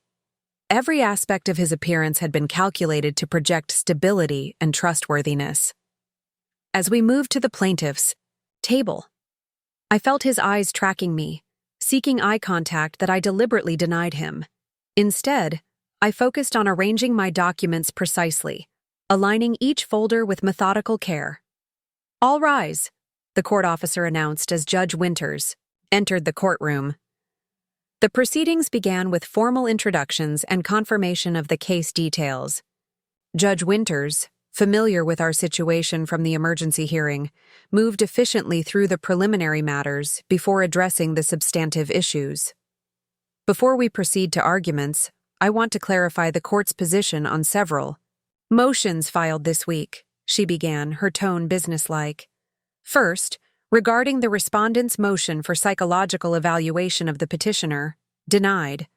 Every aspect of his appearance had been calculated to project stability and trustworthiness. As we moved to the plaintiff's table, I felt his eyes tracking me, seeking eye contact that I deliberately denied him. Instead, I focused on arranging my documents precisely, aligning each folder with methodical care. "All rise," the court officer announced as Judge Winters entered the courtroom. The proceedings began with formal introductions and confirmation of the case details. Judge Winters, familiar with our situation from the emergency hearing, moved efficiently through the preliminary matters before addressing the substantive issues. Before we proceed to arguments, I want to clarify the court's position on several Motions filed this week, she began, her tone businesslike. First, regarding the respondent's motion for psychological evaluation of the petitioner, denied.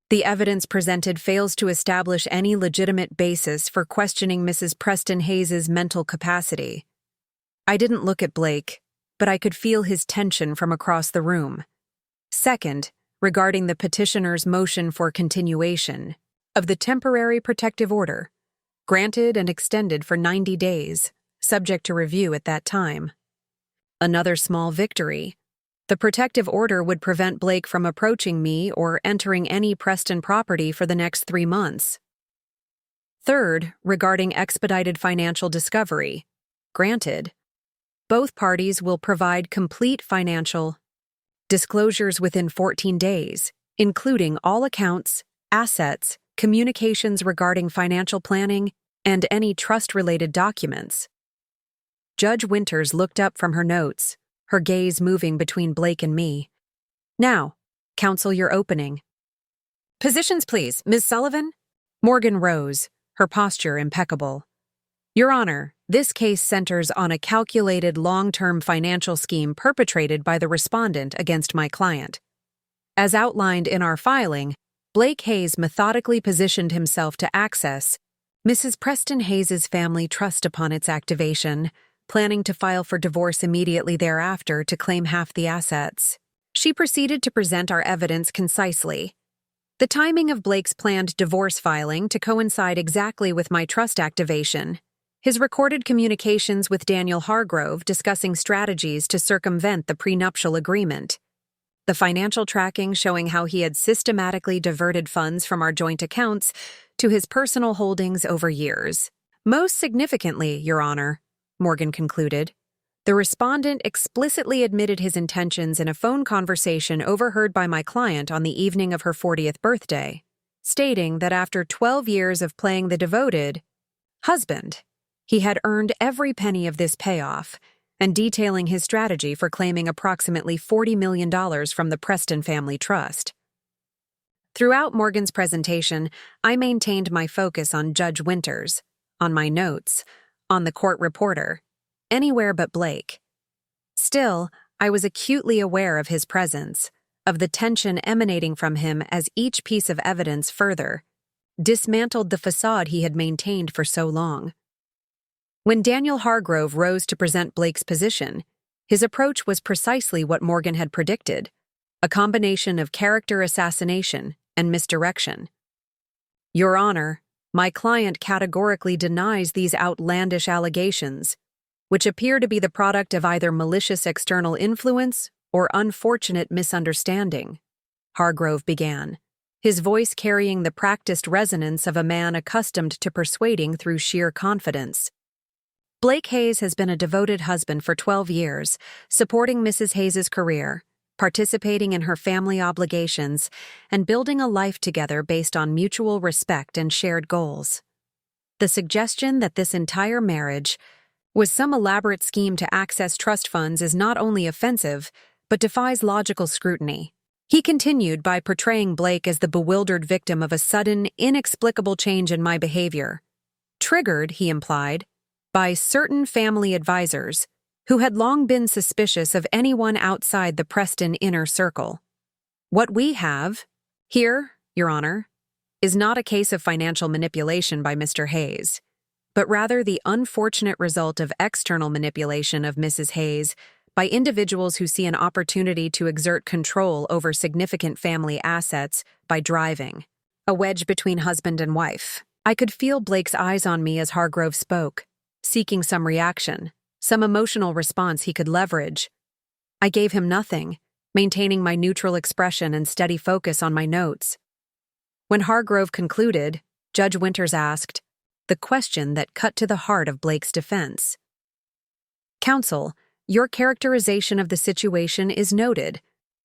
The evidence presented fails to establish any legitimate basis for questioning Mrs. Preston Hayes's mental capacity. I didn't look at Blake, but I could feel his tension from across the room. Second, regarding the petitioner's motion for continuation of the temporary protective order, granted and extended for 90 days, subject to review at that time. Another small victory. The protective order would prevent Blake from approaching me or entering any Preston property for the next 3 months. Third, regarding expedited financial discovery, granted. Both parties will provide complete financial disclosures within 14 days, including all accounts, assets, communications regarding financial planning, and any trust-related documents. Judge Winters looked up from her notes, her gaze moving between Blake and me. Now, counsel your opening. Positions, please, Ms. Sullivan. Morgan rose, her posture impeccable. Your Honor, this case centers on a calculated long-term financial scheme perpetrated by the respondent against my client. As outlined in our filing, Blake Hayes methodically positioned himself to access Mrs. Preston Hayes's family trust upon its activation, planning to file for divorce immediately thereafter to claim half the assets. She proceeded to present our evidence concisely. The timing of Blake's planned divorce filing to coincide exactly with my trust activation, his recorded communications with Daniel Hargrove discussing strategies to circumvent the prenuptial agreement, the financial tracking showing how he had systematically diverted funds from our joint accounts to his personal holdings over years. Most significantly, Your Honor, Morgan concluded, the respondent explicitly admitted his intentions in a phone conversation overheard by my client on the evening of her 40th birthday, stating that after 12 years of playing the devoted husband, he had earned every penny of this payoff, and detailing his strategy for claiming approximately $40 million from the Preston Family Trust. Throughout Morgan's presentation, I maintained my focus on Judge Winters, on my notes, on the court reporter, anywhere but Blake. Still, I was acutely aware of his presence, of the tension emanating from him as each piece of evidence further dismantled the facade he had maintained for so long. When Daniel Hargrove rose to present Blake's position, his approach was precisely what Morgan had predicted, a combination of character assassination and misdirection. Your Honor, my client categorically denies these outlandish allegations, which appear to be the product of either malicious external influence or unfortunate misunderstanding, Hargrove began, his voice carrying the practiced resonance of a man accustomed to persuading through sheer confidence. Blake Hayes has been a devoted husband for 12 years, supporting Mrs. Hayes's career, participating in her family obligations, and building a life together based on mutual respect and shared goals. The suggestion that this entire marriage was some elaborate scheme to access trust funds is not only offensive, but defies logical scrutiny. He continued by portraying Blake as the bewildered victim of a sudden, inexplicable change in my behavior, triggered, he implied, by certain family advisors who had long been suspicious of anyone outside the Preston inner circle. What we have here, Your Honor, is not a case of financial manipulation by Mr. Hayes, but rather the unfortunate result of external manipulation of Mrs. Hayes by individuals who see an opportunity to exert control over significant family assets by driving a wedge between husband and wife. I could feel Blake's eyes on me as Hargrove spoke, seeking some reaction, some emotional response he could leverage. I gave him nothing, maintaining my neutral expression and steady focus on my notes. When Hargrove concluded, Judge Winters asked the question that cut to the heart of Blake's defense. Counsel, your characterization of the situation is noted,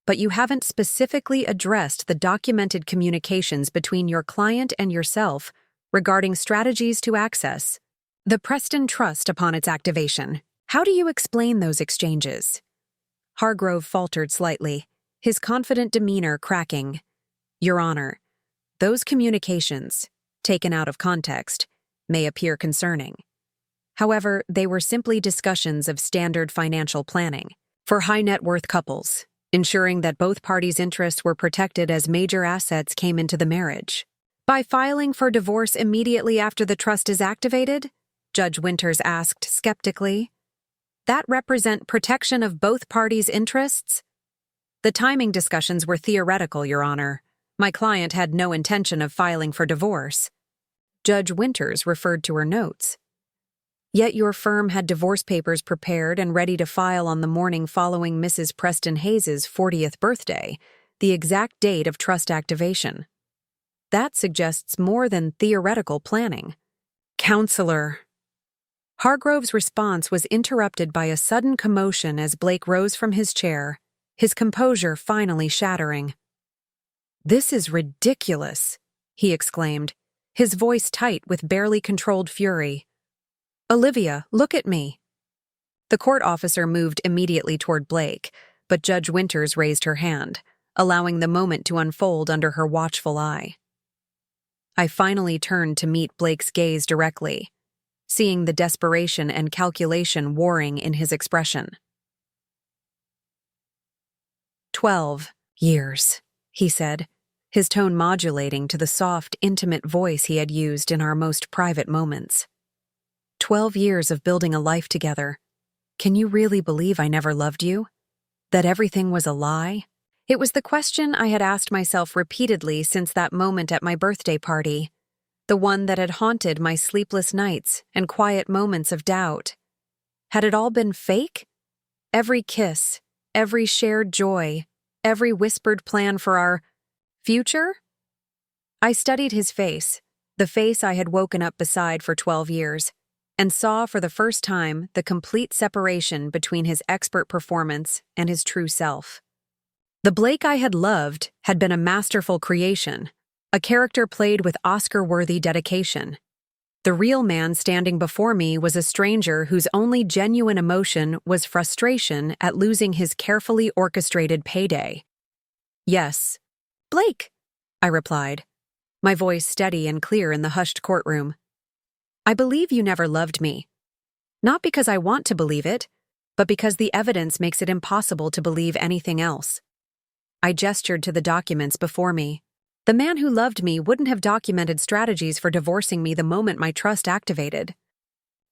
but you haven't specifically addressed the documented communications between your client and yourself regarding strategies to access the Preston Trust upon its activation. How do you explain those exchanges? Hargrove faltered slightly, his confident demeanor cracking. Your Honor, those communications, taken out of context, may appear concerning. However, they were simply discussions of standard financial planning for high-net-worth couples, ensuring that both parties' interests were protected as major assets came into the marriage. By filing for divorce immediately after the trust is activated? Judge Winters asked skeptically. That represent protection of both parties' interests? The timing discussions were theoretical, Your Honor. My client had no intention of filing for divorce. Judge Winters referred to her notes. Yet your firm had divorce papers prepared and ready to file on the morning following Mrs. Preston Hayes's 40th birthday, the exact date of trust activation. That suggests more than theoretical planning. Counselor. Hargrove's response was interrupted by a sudden commotion as Blake rose from his chair, his composure finally shattering. "This is ridiculous," he exclaimed, his voice tight with barely controlled fury. "Olivia, look at me." The court officer moved immediately toward Blake, but Judge Winters raised her hand, allowing the moment to unfold under her watchful eye. I finally turned to meet Blake's gaze directly, seeing the desperation and calculation warring in his expression. 12 years, he said, his tone modulating to the soft, intimate voice he had used in our most private moments. 12 years of building a life together. Can you really believe I never loved you? That everything was a lie? It was the question I had asked myself repeatedly since that moment at my birthday party, the one that had haunted my sleepless nights and quiet moments of doubt. Had it all been fake? Every kiss, every shared joy, every whispered plan for our future? I studied his face, the face I had woken up beside for 12 years, and saw for the first time the complete separation between his expert performance and his true self. The Blake I had loved had been a masterful creation, a character played with Oscar-worthy dedication. The real man standing before me was a stranger whose only genuine emotion was frustration at losing his carefully orchestrated payday. "Yes, Blake," I replied, my voice steady and clear in the hushed courtroom. "I believe you never loved me. Not because I want to believe it, but because the evidence makes it impossible to believe anything else." I gestured to the documents before me. The man who loved me wouldn't have documented strategies for divorcing me the moment my trust activated.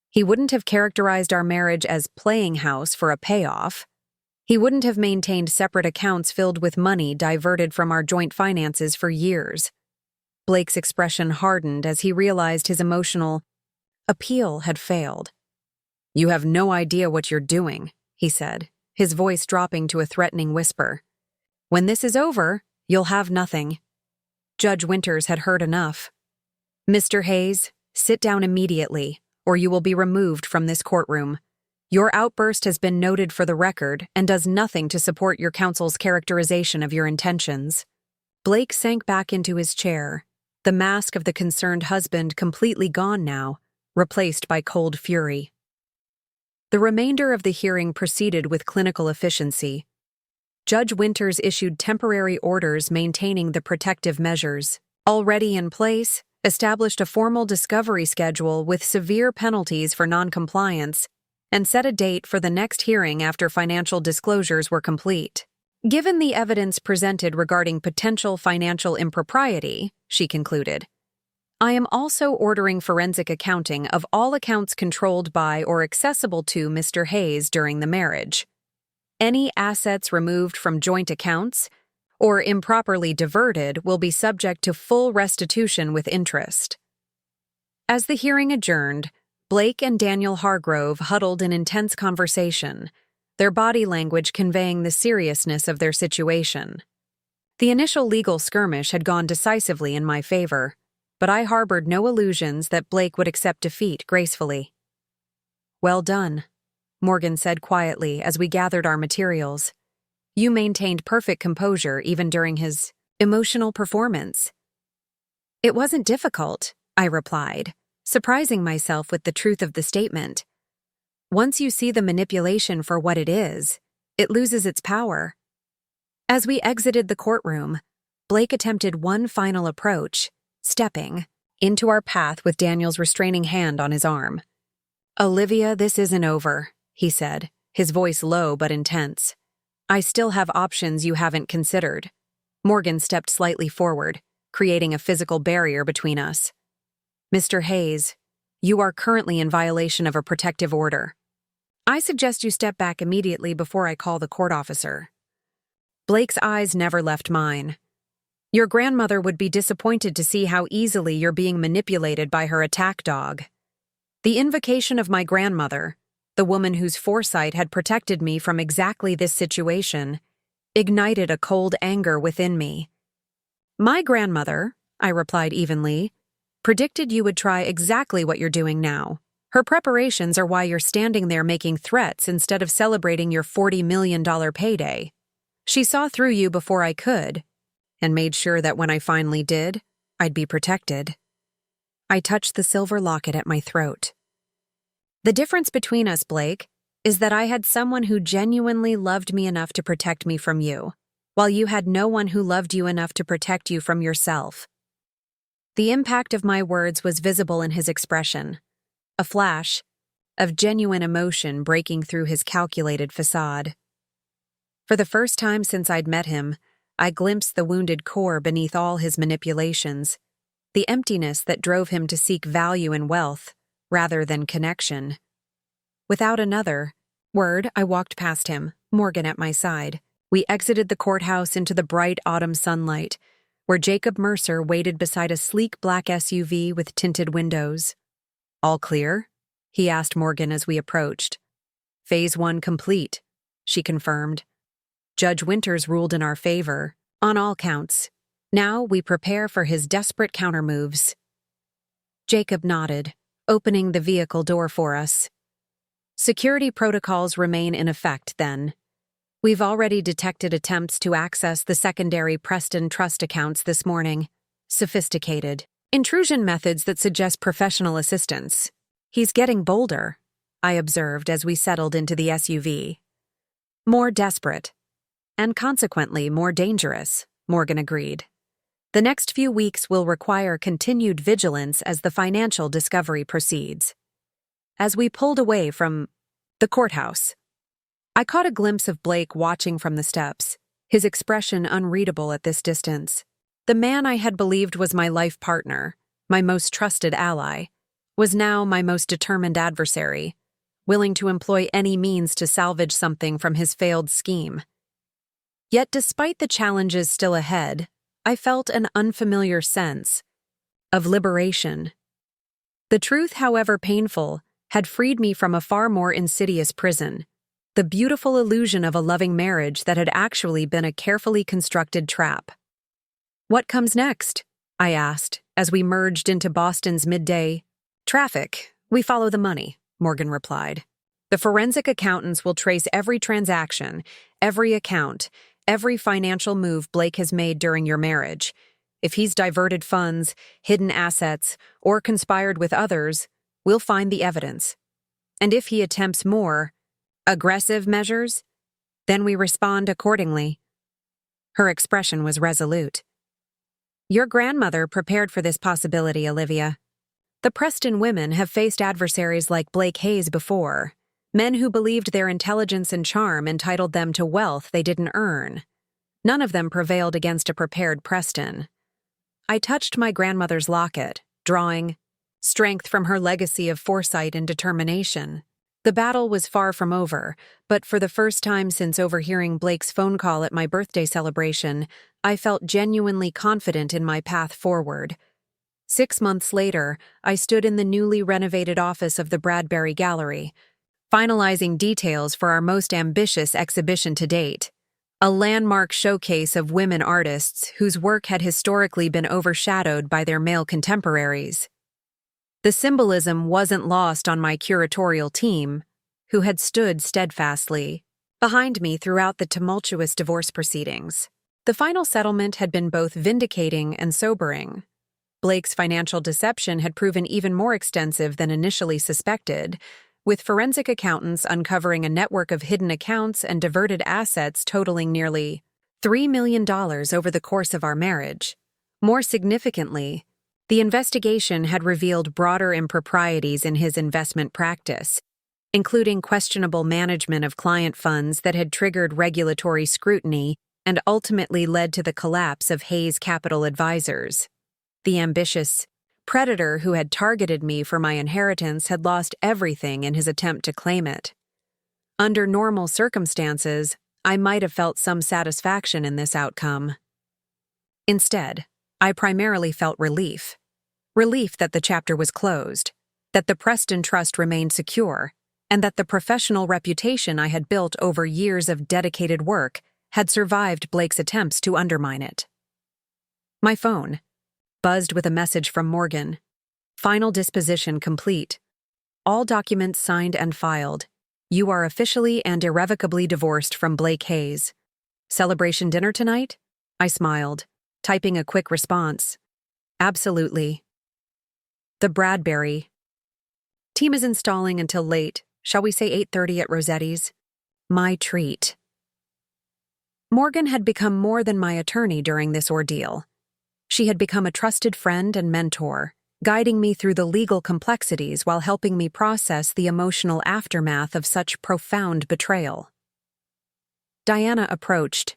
He wouldn't have characterized our marriage as playing house for a payoff. He wouldn't have maintained separate accounts filled with money diverted from our joint finances for years. Blake's expression hardened as he realized his emotional appeal had failed. "You have no idea what you're doing," he said, his voice dropping to a threatening whisper. "When this is over, you'll have nothing." Judge Winters had heard enough. "Mr. Hayes, sit down immediately, or you will be removed from this courtroom. Your outburst has been noted for the record and does nothing to support your counsel's characterization of your intentions." Blake sank back into his chair, the mask of the concerned husband completely gone now, replaced by cold fury. The remainder of the hearing proceeded with clinical efficiency. Judge Winters issued temporary orders maintaining the protective measures already in place, established a formal discovery schedule with severe penalties for noncompliance, and set a date for the next hearing after financial disclosures were complete. "Given the evidence presented regarding potential financial impropriety," she concluded, "I am also ordering forensic accounting of all accounts controlled by or accessible to Mr. Hayes during the marriage. Any assets removed from joint accounts or improperly diverted will be subject to full restitution with interest." As the hearing adjourned, Blake and Daniel Hargrove huddled in intense conversation, their body language conveying the seriousness of their situation. The initial legal skirmish had gone decisively in my favor, but I harbored no illusions that Blake would accept defeat gracefully. "Well done," Morgan said quietly as we gathered our materials. "You maintained perfect composure even during his emotional performance." "It wasn't difficult," I replied, surprising myself with the truth of the statement. "Once you see the manipulation for what it is, it loses its power." As we exited the courtroom, Blake attempted one final approach, stepping, into our path with Daniel's restraining hand on his arm. "Olivia, this isn't over," he said, his voice low but intense. "I still have options you haven't considered." Morgan stepped slightly forward, creating a physical barrier between us. "Mr. Hayes, you are currently in violation of a protective order. I suggest you step back immediately before I call the court officer." Blake's eyes never left mine. "Your grandmother would be disappointed to see how easily you're being manipulated by her attack dog." The invocation of my grandmother, the woman whose foresight had protected me from exactly this situation, ignited a cold anger within me. "My grandmother," I replied evenly, "predicted you would try exactly what you're doing now. Her preparations are why you're standing there making threats instead of celebrating your $40 million payday. She saw through you before I could, and made sure that when I finally did, I'd be protected." I touched the silver locket at my throat. "The difference between us, Blake, is that I had someone who genuinely loved me enough to protect me from you, while you had no one who loved you enough to protect you from yourself." The impact of my words was visible in his expression, a flash of genuine emotion breaking through his calculated facade. For the first time since I'd met him, I glimpsed the wounded core beneath all his manipulations, the emptiness that drove him to seek value in wealth rather than connection. Without another word, I walked past him, Morgan at my side. We exited the courthouse into the bright autumn sunlight, where Jacob Mercer waited beside a sleek black SUV with tinted windows. "All clear?" he asked Morgan as we approached. "Phase 1 complete," she confirmed. "Judge Winters ruled in our favor, on all counts. Now we prepare for his desperate countermoves." Jacob nodded, opening the vehicle door for us. "Security protocols remain in effect, then. We've already detected attempts to access the secondary Preston Trust accounts this morning. Sophisticated intrusion methods that suggest professional assistance." "He's getting bolder," I observed as we settled into the SUV. "More desperate. And consequently more dangerous," Morgan agreed. "The next few weeks will require continued vigilance as the financial discovery proceeds." As we pulled away from the courthouse, I caught a glimpse of Blake watching from the steps, his expression unreadable at this distance. The man I had believed was my life partner, my most trusted ally, was now my most determined adversary, willing to employ any means to salvage something from his failed scheme. Yet despite the challenges still ahead, I felt an unfamiliar sense of liberation. The truth, however painful, had freed me from a far more insidious prison, the beautiful illusion of a loving marriage that had actually been a carefully constructed trap. "What comes next?" I asked, as we merged into Boston's midday traffic. "We follow the money," Morgan replied. "The forensic accountants will trace every transaction, every account, every financial move Blake has made during your marriage. If he's diverted funds, hidden assets, or conspired with others, we'll find the evidence. And if he attempts more aggressive measures, then we respond accordingly." Her expression was resolute. "Your grandmother prepared for this possibility, Olivia. The Preston women have faced adversaries like Blake Hayes before, men who believed their intelligence and charm entitled them to wealth they didn't earn. None of them prevailed against a prepared Preston." I touched my grandmother's locket, drawing strength from her legacy of foresight and determination. The battle was far from over, but for the first time since overhearing Blake's phone call at my birthday celebration, I felt genuinely confident in my path forward. 6 months later, I stood in the newly renovated office of the Bradbury Gallery, finalizing details for our most ambitious exhibition to date, a landmark showcase of women artists whose work had historically been overshadowed by their male contemporaries. The symbolism wasn't lost on my curatorial team, who had stood steadfastly behind me throughout the tumultuous divorce proceedings. The final settlement had been both vindicating and sobering. Blake's financial deception had proven even more extensive than initially suspected, with forensic accountants uncovering a network of hidden accounts and diverted assets totaling nearly $3 million over the course of our marriage. More significantly, The investigation had revealed broader improprieties in his investment practice, including questionable management of client funds that had triggered regulatory scrutiny and ultimately led to the collapse of Hayes Capital Advisors. The ambitious predator who had targeted me for my inheritance had lost everything in his attempt to claim it. Under normal circumstances, I might have felt some satisfaction in this outcome. Instead, I primarily felt relief. Relief that the chapter was closed, that the Preston Trust remained secure, and that the professional reputation I had built over years of dedicated work had survived Blake's attempts to undermine it. My phone buzzed with a message from Morgan. Final disposition complete. All documents signed and filed. You are officially and irrevocably divorced from Blake Hayes. Celebration dinner tonight? I smiled, typing a quick response. Absolutely. The Bradbury. Team is installing until late. Shall we say 8:30 at Rossetti's? My treat. Morgan had become more than my attorney during this ordeal. She had become a trusted friend and mentor, guiding me through the legal complexities while helping me process the emotional aftermath of such profound betrayal. Diana approached,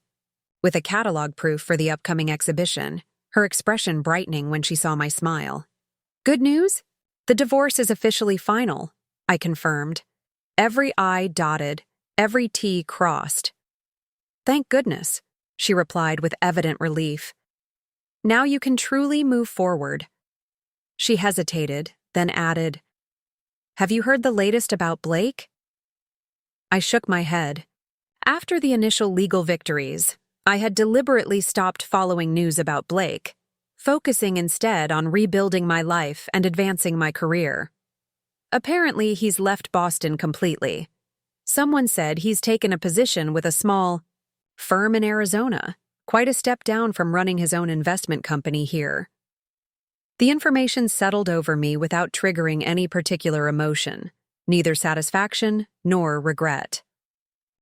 with a catalog proof for the upcoming exhibition, her expression brightening when she saw my smile. Good news? The divorce is officially final, I confirmed. Every I dotted, every T crossed. Thank goodness, she replied with evident relief. Now you can truly move forward. She hesitated, then added, Have you heard the latest about Blake? I shook my head. After the initial legal victories, I had deliberately stopped following news about Blake, focusing instead on rebuilding my life and advancing my career. Apparently, he's left Boston completely. Someone said he's taken a position with a small firm in Arizona, quite a step down from running his own investment company here. The information settled over me without triggering any particular emotion, neither satisfaction nor regret.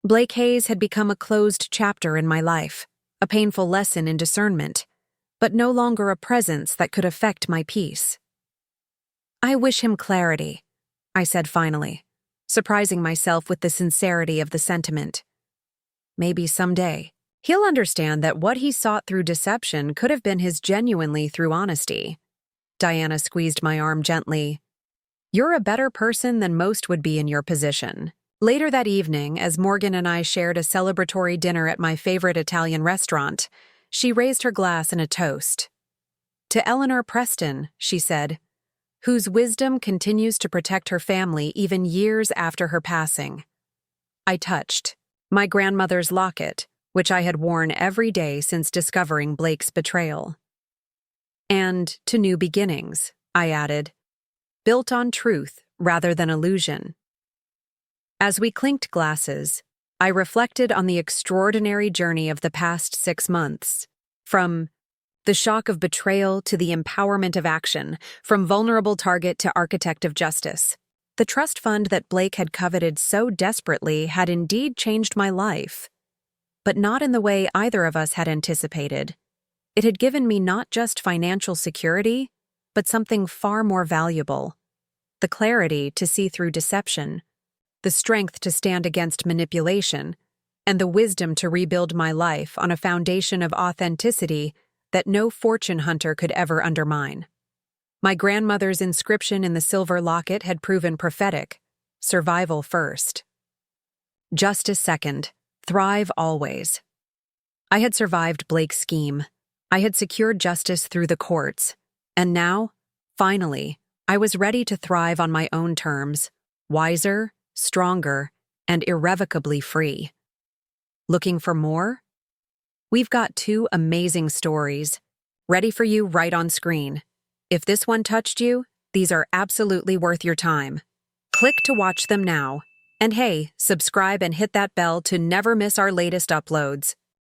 Blake Hayes had become a closed chapter in my life, a painful lesson in discernment, but no longer a presence that could affect my peace. I wish him clarity, I said finally, surprising myself with the sincerity of the sentiment. Maybe someday, he'll understand that what he sought through deception could have been his genuinely through honesty. Diana squeezed my arm gently. You're a better person than most would be in your position. Later that evening, as Morgan and I shared a celebratory dinner at my favorite Italian restaurant, she raised her glass in a toast. To Eleanor Preston, she said, whose wisdom continues to protect her family even years after her passing. I touched my grandmother's locket, which I had worn every day since discovering Blake's betrayal. And to new beginnings, I added, built on truth rather than illusion. As we clinked glasses, I reflected on the extraordinary journey of the past 6 months, from the shock of betrayal to the empowerment of action, from vulnerable target to architect of justice. The trust fund that Blake had coveted so desperately had indeed changed my life, but not in the way either of us had anticipated. It had given me not just financial security, but something far more valuable: the clarity to see through deception, the strength to stand against manipulation, and the wisdom to rebuild my life on a foundation of authenticity that no fortune hunter could ever undermine. My grandmother's inscription in the silver locket had proven prophetic: survival first. Justice second, thrive always. I had survived Blake's scheme. I had secured justice through the courts. And now, finally, I was ready to thrive on my own terms, wiser, stronger, and irrevocably free. Looking for more? We've got 2 amazing stories, ready for you right on screen. If this one touched you, these are absolutely worth your time. Click to watch them now. And hey, subscribe and hit that bell to never miss our latest uploads.